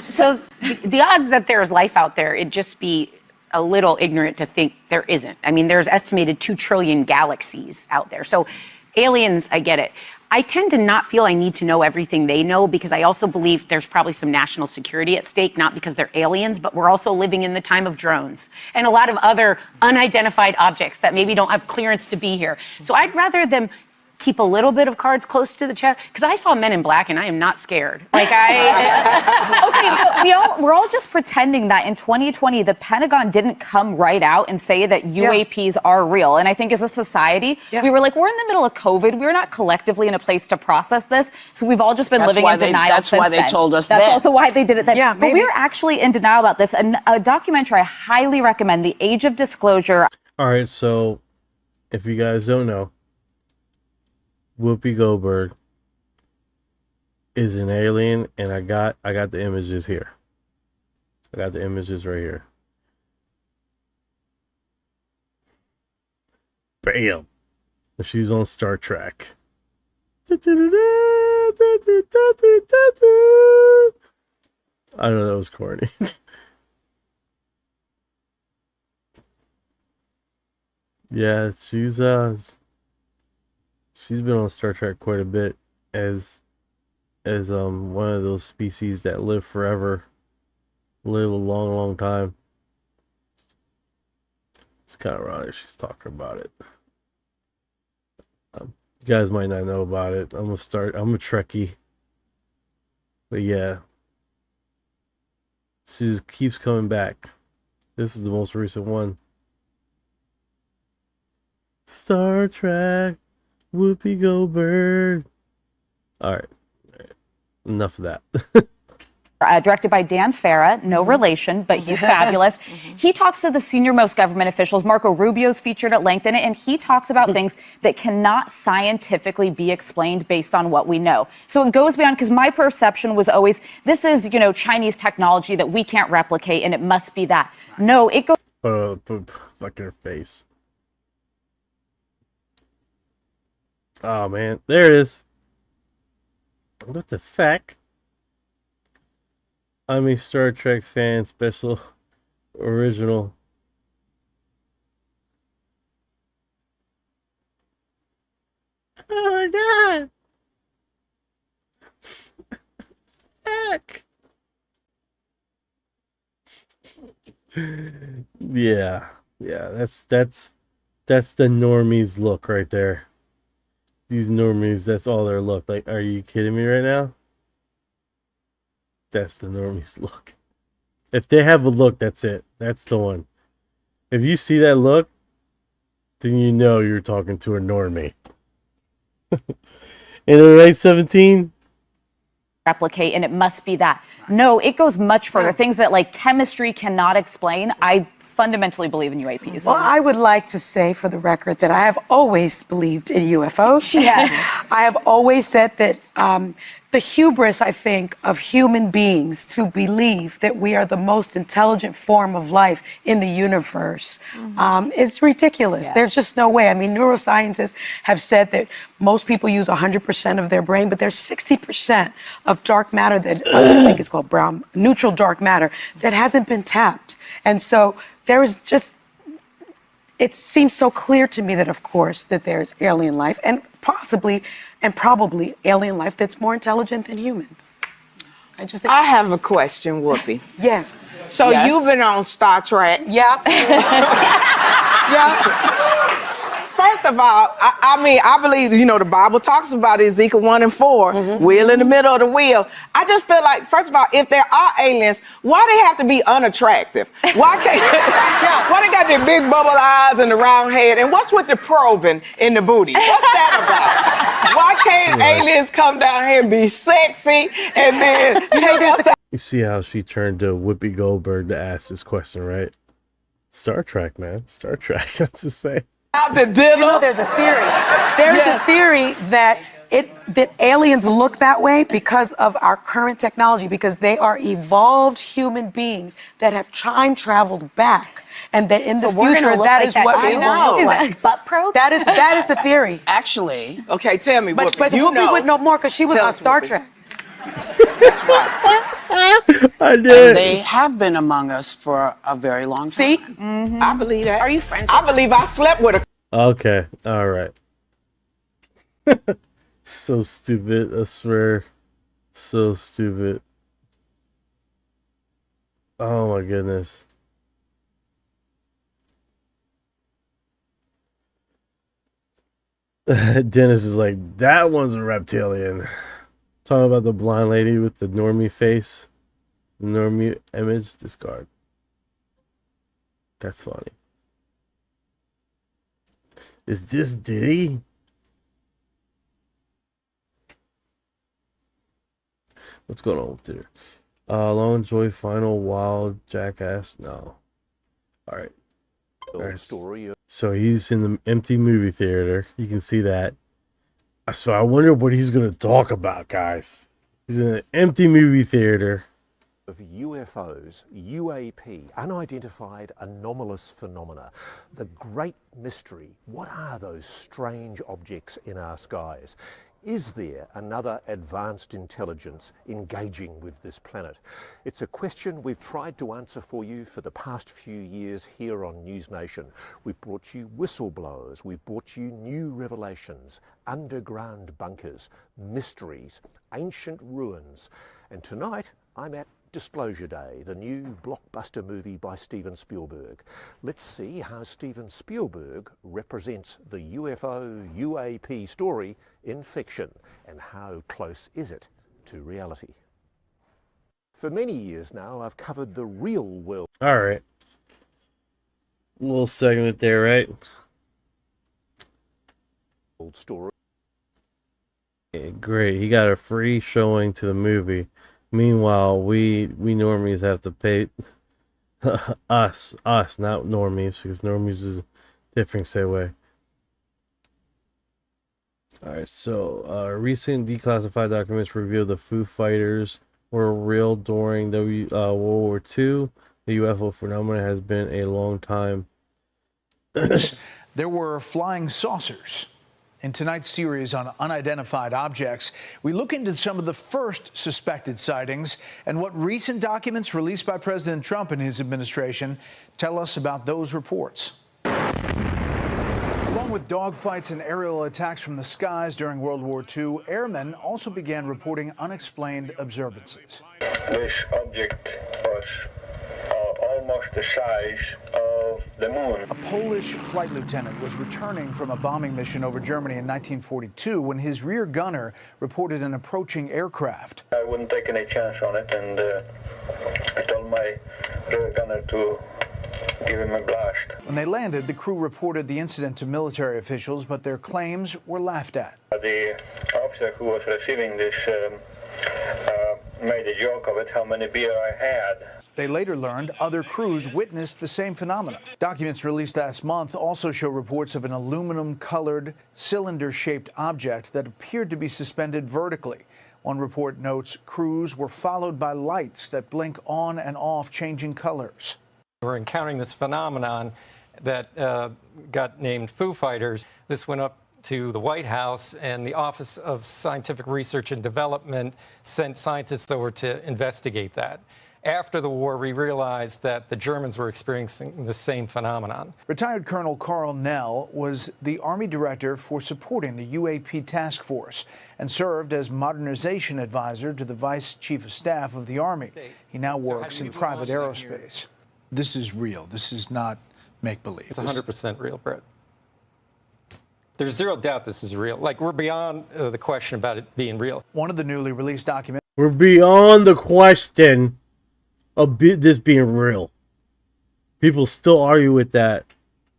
so the odds that there's life out there, it'd just be a little ignorant to think there isn't. I mean, there's estimated 2 trillion galaxies out there. So aliens, I get it. I tend to not feel I need to know everything they know, because I also believe there's probably some national security at stake, not because they're aliens, but we're also living in the time of drones and a lot of other unidentified objects that maybe don't have clearance to be here. So I'd rather them keep a little bit of cards close to the chest, because I saw Men in Black and I am not scared. Like
Okay, but we're all just pretending that in 2020 the Pentagon didn't come right out and say that UAPs are real. And I think as a society, we were like, we're in the middle of COVID. We're not collectively in a place to process this. So we've all just been living in denial since then.
That's why they told us that.
That's also why they did it then. Yeah, but we're actually in denial about this. And a documentary I highly recommend, The Age of Disclosure.
All right, so if you guys don't know, Whoopi Goldberg is an alien, and I got the images here. I got the images right here. Bam! She's on Star Trek. I know that was corny. Yeah, she's been on Star Trek quite a bit as one of those species that live forever, live a long time. It's kind of ironic she's talking about it. You guys might not know about it. I'm a Trekkie, but yeah, she just keeps coming back. This is the most recent one. Star Trek. Whoopi Goldberg. All right. Enough of that.
Directed by Dan Farah, no relation, but he's fabulous. He talks to the senior-most government officials. Marco Rubio's featured at length in it, and he talks about things that cannot scientifically be explained based on what we know. So it goes beyond, because my perception was always, this is, Chinese technology that we can't replicate, and it must be that. No, it goes...
Fuck her face. Oh, man. There it is. What the fuck? I'm a Star Trek fan, special original. Oh, my God. Fuck. Yeah. That's the normies look right there. These normies, that's all their look. Like, are you kidding me right now? That's the normies look. If they have a look, that's it. That's the one. If you see that look, then you know you're talking to a normie. In the right 17?
replicate, and it must be that. No, it goes much further. Things that like chemistry cannot explain. I fundamentally believe in UAPs.
Well, I would like to say for the record that I have always believed in UFOs.
Yes.
I have always said that the hubris, I think, of human beings to believe that we are the most intelligent form of life in the universe is ridiculous.
Yeah.
There's just no way. I mean, neuroscientists have said that most people use 100% of their brain, but there's 60% of dark matter that I think is called brown, neutral dark matter, that hasn't been tapped. And so there is just, it seems so clear to me that, of course, that there's alien life and possibly and probably alien life that's more intelligent than humans. I just think
I have a question, Whoopi.
Yes.
So
Yes.
you've been on Star Trek.
Yep.
Yeah. First of all, I mean, I believe, you know, the Bible talks about Ezekiel 1 and 4, wheel in the middle of the wheel. I just feel like, first of all, if there are aliens, why they have to be unattractive? Why can't, why they got their big bubble eyes and the round head? And what's with the probing in the booty? What's that about? Why can't aliens come down here and be sexy and then take us out?
You see how she turned to Whoopi Goldberg to ask this question, right? Star Trek, man. Star Trek, I'm just saying.
To dinner.
You know, there's a theory. There's a theory that aliens look that way because of our current technology, because they are evolved human beings that have time traveled back, and that in
So
the
we're gonna
future
look
that
like
is
that
what
too?
we will look like.
Butt probes?
That is the theory.
Actually,
okay, tell me,
but
Whoopi, you
Whoopi
know.
would know more because she was
Tell
on
us,
Star
Whoopi.
Trek.
I did.
And they have been among us for a very long time.
See? I believe that.
Are you friends?
I believe I slept with a.
Okay, all right. So stupid, I swear. So stupid. Oh my goodness. Dennis is like, that one's a reptilian. Talking about the blind lady with the normie face. Normie image, discard. That's funny. Is this Diddy? What's going on with there? Lone Joy Final Wild Jackass? No. Alright. So he's in the empty movie theater. You can see that. So I wonder what he's going to talk about, guys. He's in an empty movie theater.
Of UFOs, UAP, unidentified anomalous phenomena. The great mystery. What are those strange objects in our skies? Is there another advanced intelligence engaging with this planet? It's a question we've tried to answer for you for the past few years here on News Nation. We've brought you whistleblowers, we've brought you new revelations, underground bunkers, mysteries, ancient ruins. And tonight, I'm at Disclosure Day, the new blockbuster movie by Steven Spielberg. Let's see how Steven Spielberg represents the UFO UAP story in fiction, and how close is it to reality. For many years now, I've covered the real world.
All right. Little segment there, right?
Story.
Yeah, great. He got a free showing to the movie. Meanwhile, we normies have to pay us, not normies, because normies is a different say way. Alright, so recent declassified documents reveal the Foo Fighters were real during World War II. The UFO phenomenon has been a long time.
There were flying saucers. In tonight's series on unidentified objects, we look into some of the first suspected sightings and what recent documents released by President Trump and his administration tell us about those reports. Along with dogfights and aerial attacks from the skies during World War II, airmen also began reporting unexplained observances.
This object was almost the size of the moon.
A Polish flight lieutenant was returning from a bombing mission over Germany in 1942 when his rear gunner reported an approaching aircraft.
I wouldn't take any chance on it, and I told my rear gunner to give him a blast.
When they landed, the crew reported the incident to military officials, but their claims were laughed at.
The officer who was receiving this made a joke of it, how many beer I had.
They later learned other crews witnessed the same phenomena. Documents released last month also show reports of an aluminum-colored, cylinder-shaped object that appeared to be suspended vertically. One report notes crews were followed by lights that blink on and off, changing colors.
We're encountering this phenomenon that got named Foo Fighters. This went up to the White House, and the Office of Scientific Research and Development sent scientists over to investigate that. After the war, we realized that the Germans were experiencing the same phenomenon.
Retired Colonel Carl Nell was the Army director for supporting the UAP task force and served as modernization advisor to the Vice Chief of Staff of the Army. He now works in private aerospace. This is real. This is not make-believe.
It's 100% real, Brett. There's zero doubt this is real. Like, we're beyond the question about it being real.
One of the newly released documents.
We're beyond the question of this being real. People still argue with that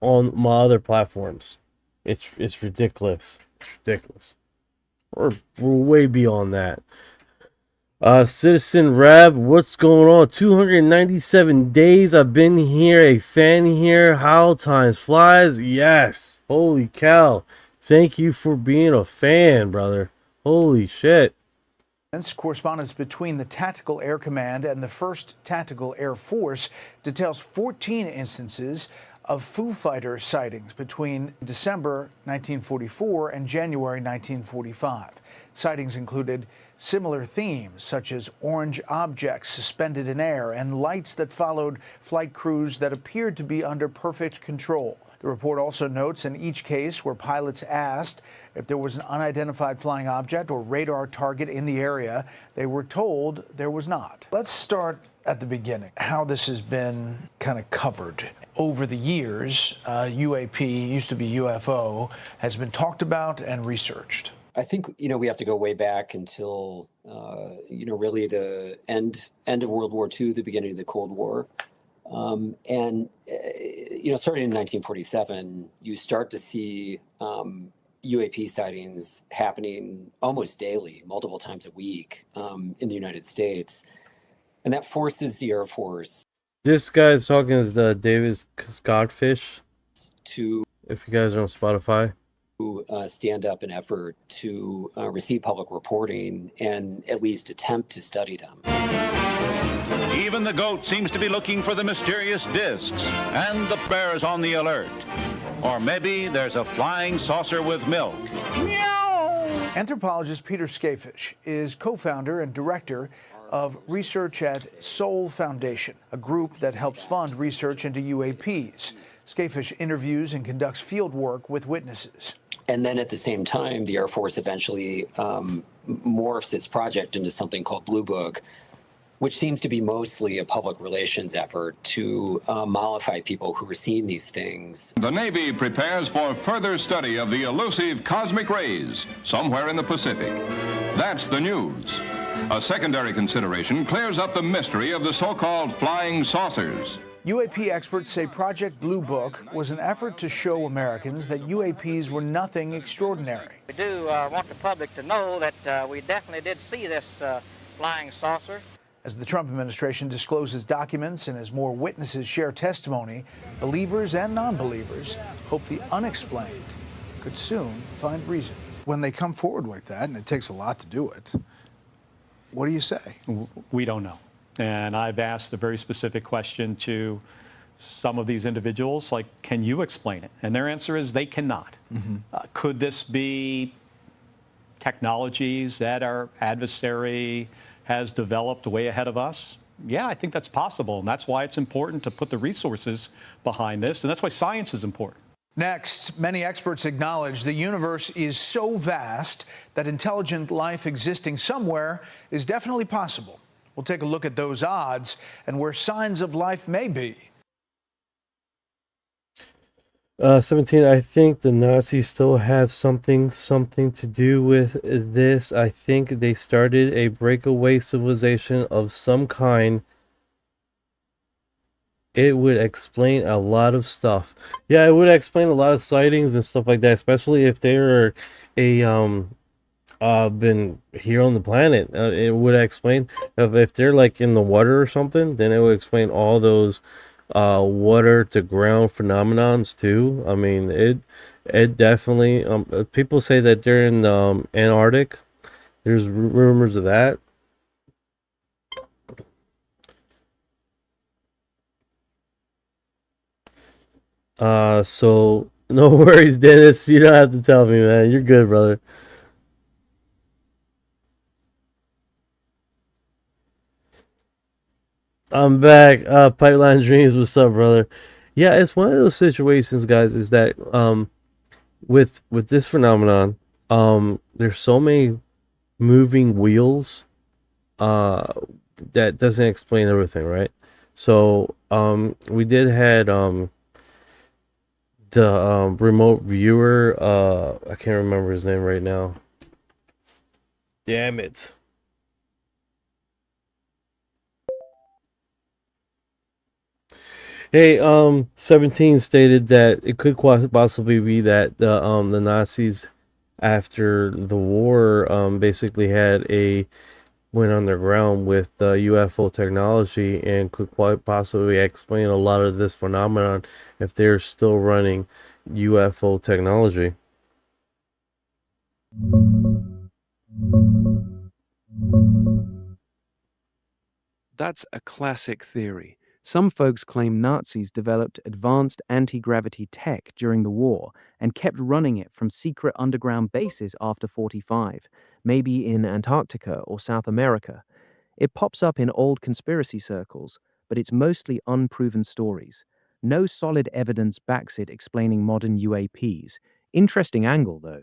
on my other platforms. It's ridiculous. It's ridiculous. We're way beyond that. Citizen Rab, what's going on? 297 days I've been here, a fan here. How times flies? Yes. Holy cow. Thank you for being a fan, brother. Holy shit.
Correspondence between the Tactical Air Command and the 1st Tactical Air Force details 14 instances of Foo Fighter sightings between December 1944 and January 1945. Sightings included similar themes such as orange objects suspended in air and lights that followed flight crews that appeared to be under perfect control. The report also notes in each case where pilots asked if there was an unidentified flying object or radar target in the area, they were told there was not. Let's start at the beginning, how this has been kind of covered. Over the years, UAP, used to be UFO, has been talked about and researched.
I think, we have to go way back until, really the end of World War II, the beginning of the Cold War. Starting in 1947, you start to see UAP sightings happening almost daily, multiple times a week in the United States. And that forces the Air Force.
This guy's talking is David Scottfish.
To,
if you guys are on Spotify.
To stand up an effort to receive public reporting and at least attempt to study them.
Even the goat seems to be looking for the mysterious discs, and the bear's on the alert. Or maybe there's a flying saucer with milk.
Anthropologist Peter Skafish is co-founder and director of research at Soul Foundation, a group that helps fund research into UAPs. Skafish interviews and conducts field work with witnesses.
And then at the same time, the Air Force eventually morphs its project into something called Blue Book, which seems to be mostly a public relations effort to mollify people who are seeing these things.
The Navy prepares for further study of the elusive cosmic rays somewhere in the Pacific. That's the news. A secondary consideration clears up the mystery of the so-called flying saucers.
UAP experts say Project Blue Book was an effort to show Americans that UAPs were nothing extraordinary.
We do want the public to know that we definitely did see this flying saucer.
As the Trump administration discloses documents and as more witnesses share testimony, believers and non-believers hope the unexplained could soon find reason. When they come forward like that, and it takes a lot to do it, what do you say?
We don't know. And I've asked a very specific question to some of these individuals, like, can you explain it? And their answer is they cannot. Could this be technologies that our adversary has developed way ahead of us? Yeah, I think that's possible. And that's why it's important to put the resources behind this. And that's why science is important.
Next, many experts acknowledge the universe is so vast that intelligent life existing somewhere is definitely possible. We'll take a look at those odds and where signs of life may be.
17, I think the Nazis still have something to do with this. I think they started a breakaway civilization of some kind. It would explain a lot of stuff. Yeah, it would explain a lot of sightings and stuff like that, especially if they were a been here on the planet. It would explain if they're like in the water or something, then it would explain all those water to ground phenomenons too. I mean, it definitely people say that they're in Antarctic. There's rumors of that. So no worries, Dennis. You don't have to tell me, man. You're good, brother. I'm back. Pipeline Dreams, what's up, brother? Yeah, it's one of those situations, guys, is that with this phenomenon, there's so many moving wheels that doesn't explain everything, right? So we did had the remote viewer, I can't remember his name right now. Damn it. Hey, 17 stated that it could possibly be that the Nazis after the war basically went underground with UFO technology and could quite possibly explain a lot of this phenomenon if they're still running UFO technology.
That's a classic theory. Some folks claim Nazis developed advanced anti-gravity tech during the war and kept running it from secret underground bases after 45, maybe in Antarctica or South America. It pops up in old conspiracy circles, but it's mostly unproven stories. No solid evidence backs it explaining modern UAPs. Interesting angle, though.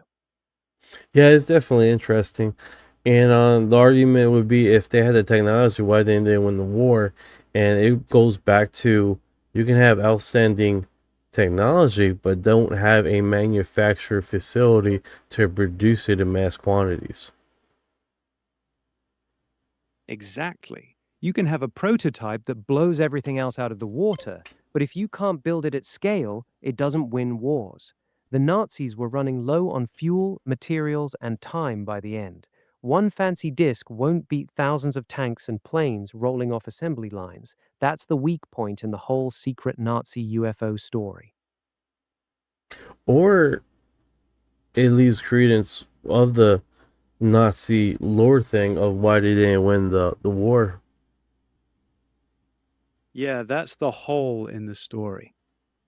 Yeah, it's definitely interesting. And the argument would be if they had the technology, why didn't they win the war? And it goes back to you can have outstanding technology, but don't have a manufacturer facility to produce it in mass quantities.
Exactly. You can have a prototype that blows everything else out of the water, but if you can't build it at scale, it doesn't win wars. The Nazis were running low on fuel, materials, and time by the end. One fancy disc won't beat thousands of tanks and planes rolling off assembly lines. That's the weak point in the whole secret Nazi UFO story.
Or it leaves credence of the Nazi lore thing of why they didn't win the war.
Yeah, that's the hole in the story.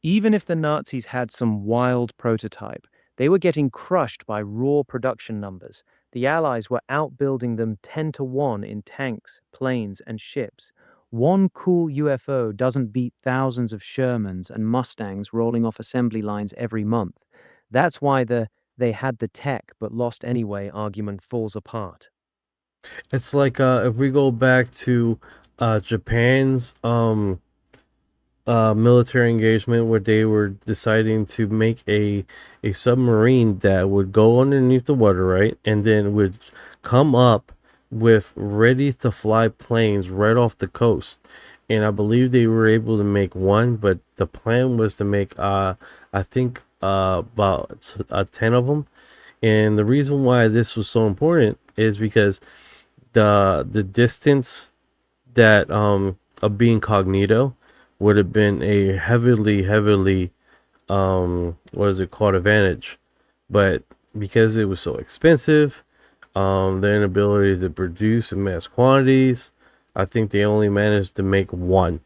Even if the Nazis had some wild prototype, they were getting crushed by raw production numbers. The Allies were outbuilding them 10 to 1 in tanks, planes, and ships. One cool UFO doesn't beat thousands of Shermans and Mustangs rolling off assembly lines every month. That's why they had the tech but lost anyway argument falls apart.
It's like if we go back to Japan's military engagement where they were deciding to make a submarine that would go underneath the water, right, and then would come up with ready to fly planes right off the coast. And I believe they were able to make one, but the plan was to make I think about 10 of them. And the reason why this was so important is because the distance that of being incognito would have been a heavily what is it called, advantage. But because it was so expensive, the inability to produce in mass quantities, I think they only managed to make one.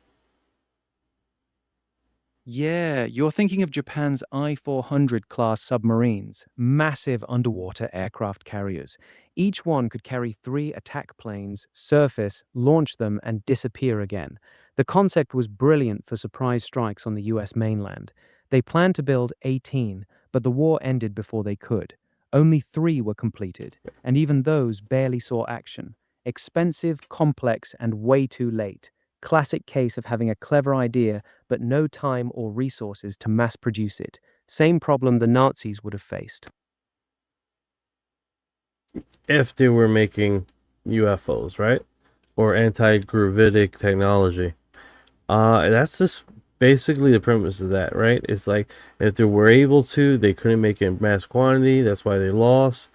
Yeah, you're thinking of Japan's I-400 class submarines, massive underwater aircraft carriers. Each one could carry 3 attack planes, surface, launch them, and disappear again. The concept was brilliant for surprise strikes on the US mainland. They planned to build 18, but the war ended before they could. Only 3 were completed, and even those barely saw action. Expensive, complex, and way too late. Classic case of having a clever idea, but no time or resources to mass produce it. Same problem the Nazis would have faced.
If they were making UFOs, right? Or anti-gravitic technology. That's just basically the premise of that, right? It's like if they were able to, they couldn't make it in mass quantity. That's why they lost.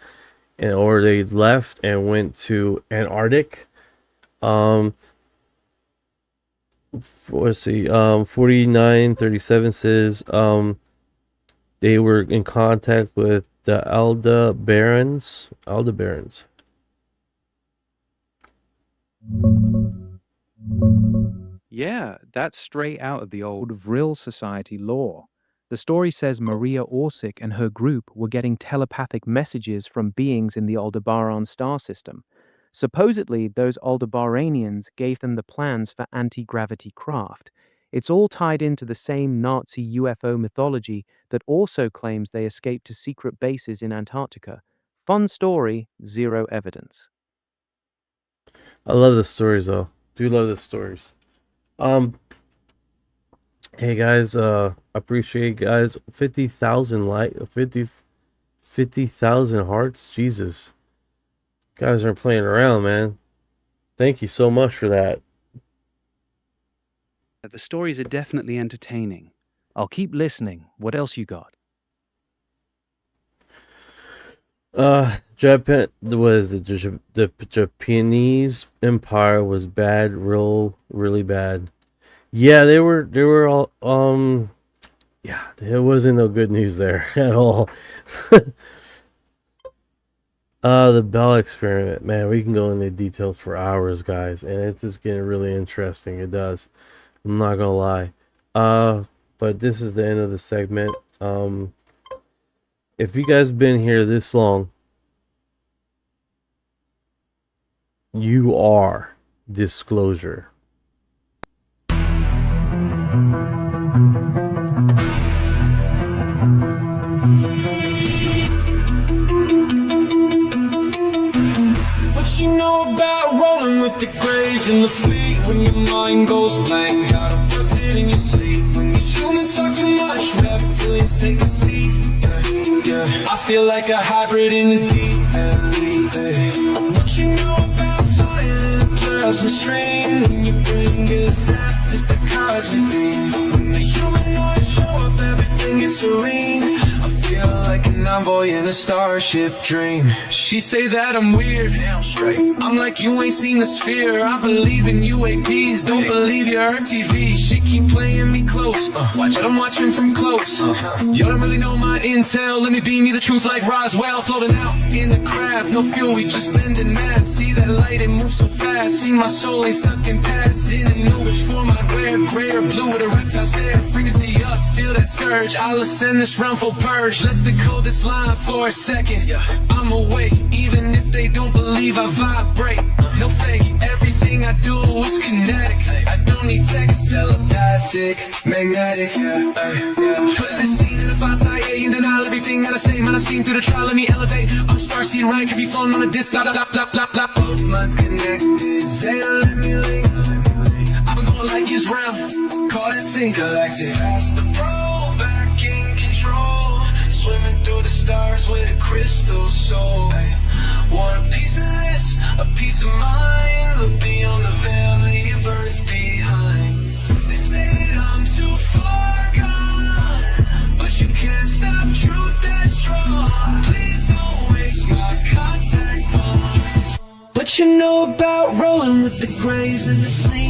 or they left and went to Antarctic. Let's see, 4937 says they were in contact with the Aldebarans.
Yeah, that's straight out of the old Vril Society lore. The story says Maria Orsic and her group were getting telepathic messages from beings in the Aldebaran star system. Supposedly, those Aldebaranians gave them the plans for anti-gravity craft. It's all tied into the same Nazi UFO mythology that also claims they escaped to secret bases in Antarctica. Fun story, zero evidence.
I love the stories though. Do love the stories. Hey guys, appreciate guys. 50,000 50,000 hearts. Jesus. Guys aren't playing around, man. Thank you so much for that.
The stories are definitely entertaining. I'll keep listening. What else you got?
Japan was the Japanese Empire was bad, really bad. Yeah, they were all yeah, it wasn't no good news there at all. The Bell experiment, man, we can go into details for hours, guys, and it's just getting really interesting. It does. I'm not gonna lie. But this is the end of the segment. If you guys been here this long, you are disclosure.
What you know about rolling with the grays and the fleet? When your mind goes blank, gotta put it in your sleep. When your humans talk too much, reptilians take a seat. Yeah, yeah. I feel like a hybrid in the deep elite. What you know about flying in a plasma stream? When your brain gets zapped, just the cosmic beam. When the humanoids show up, everything gets serene. I feel like an envoy in a starship dream. She say that I'm weird, damn straight. I'm like, you ain't seen the sphere. I believe in UAPs, don't believe your Earth TV. She keep playing me close, but I'm watching from close. Y'all don't really know my intel. Let me beam you the truth like Roswell. Floating out in the craft, no fuel, we just bending math. See that light, it moves so fast. See my soul ain't stuck in past. Didn't know which form I'd wear. Gray or blue with a reptile stare. Frequency up, feel that surge. I'll ascend this realm full purge. Let's decode this line for a second. I'm awake, even if they don't believe I vibrate. No fake, everything I do is kinetic. I don't need text, telepathic, magnetic. Put this scene in the fast IA and denial everything that I say. Man, I seen through the trial, let me elevate. I'm starseed, right? Could be flown on a disc. Both minds connected. Say, let me link. I've been going like years round. Call it sync galactic. Pass the roll, back in control. Swimming through the stars with a crystal soul. Want a piece of this, a piece of mine. Look beyond the valley of earth behind. They say that I'm too far gone, but you can't stop truth that's strong. Please don't waste my contact bond. What you know about rolling with the grays and the fleet?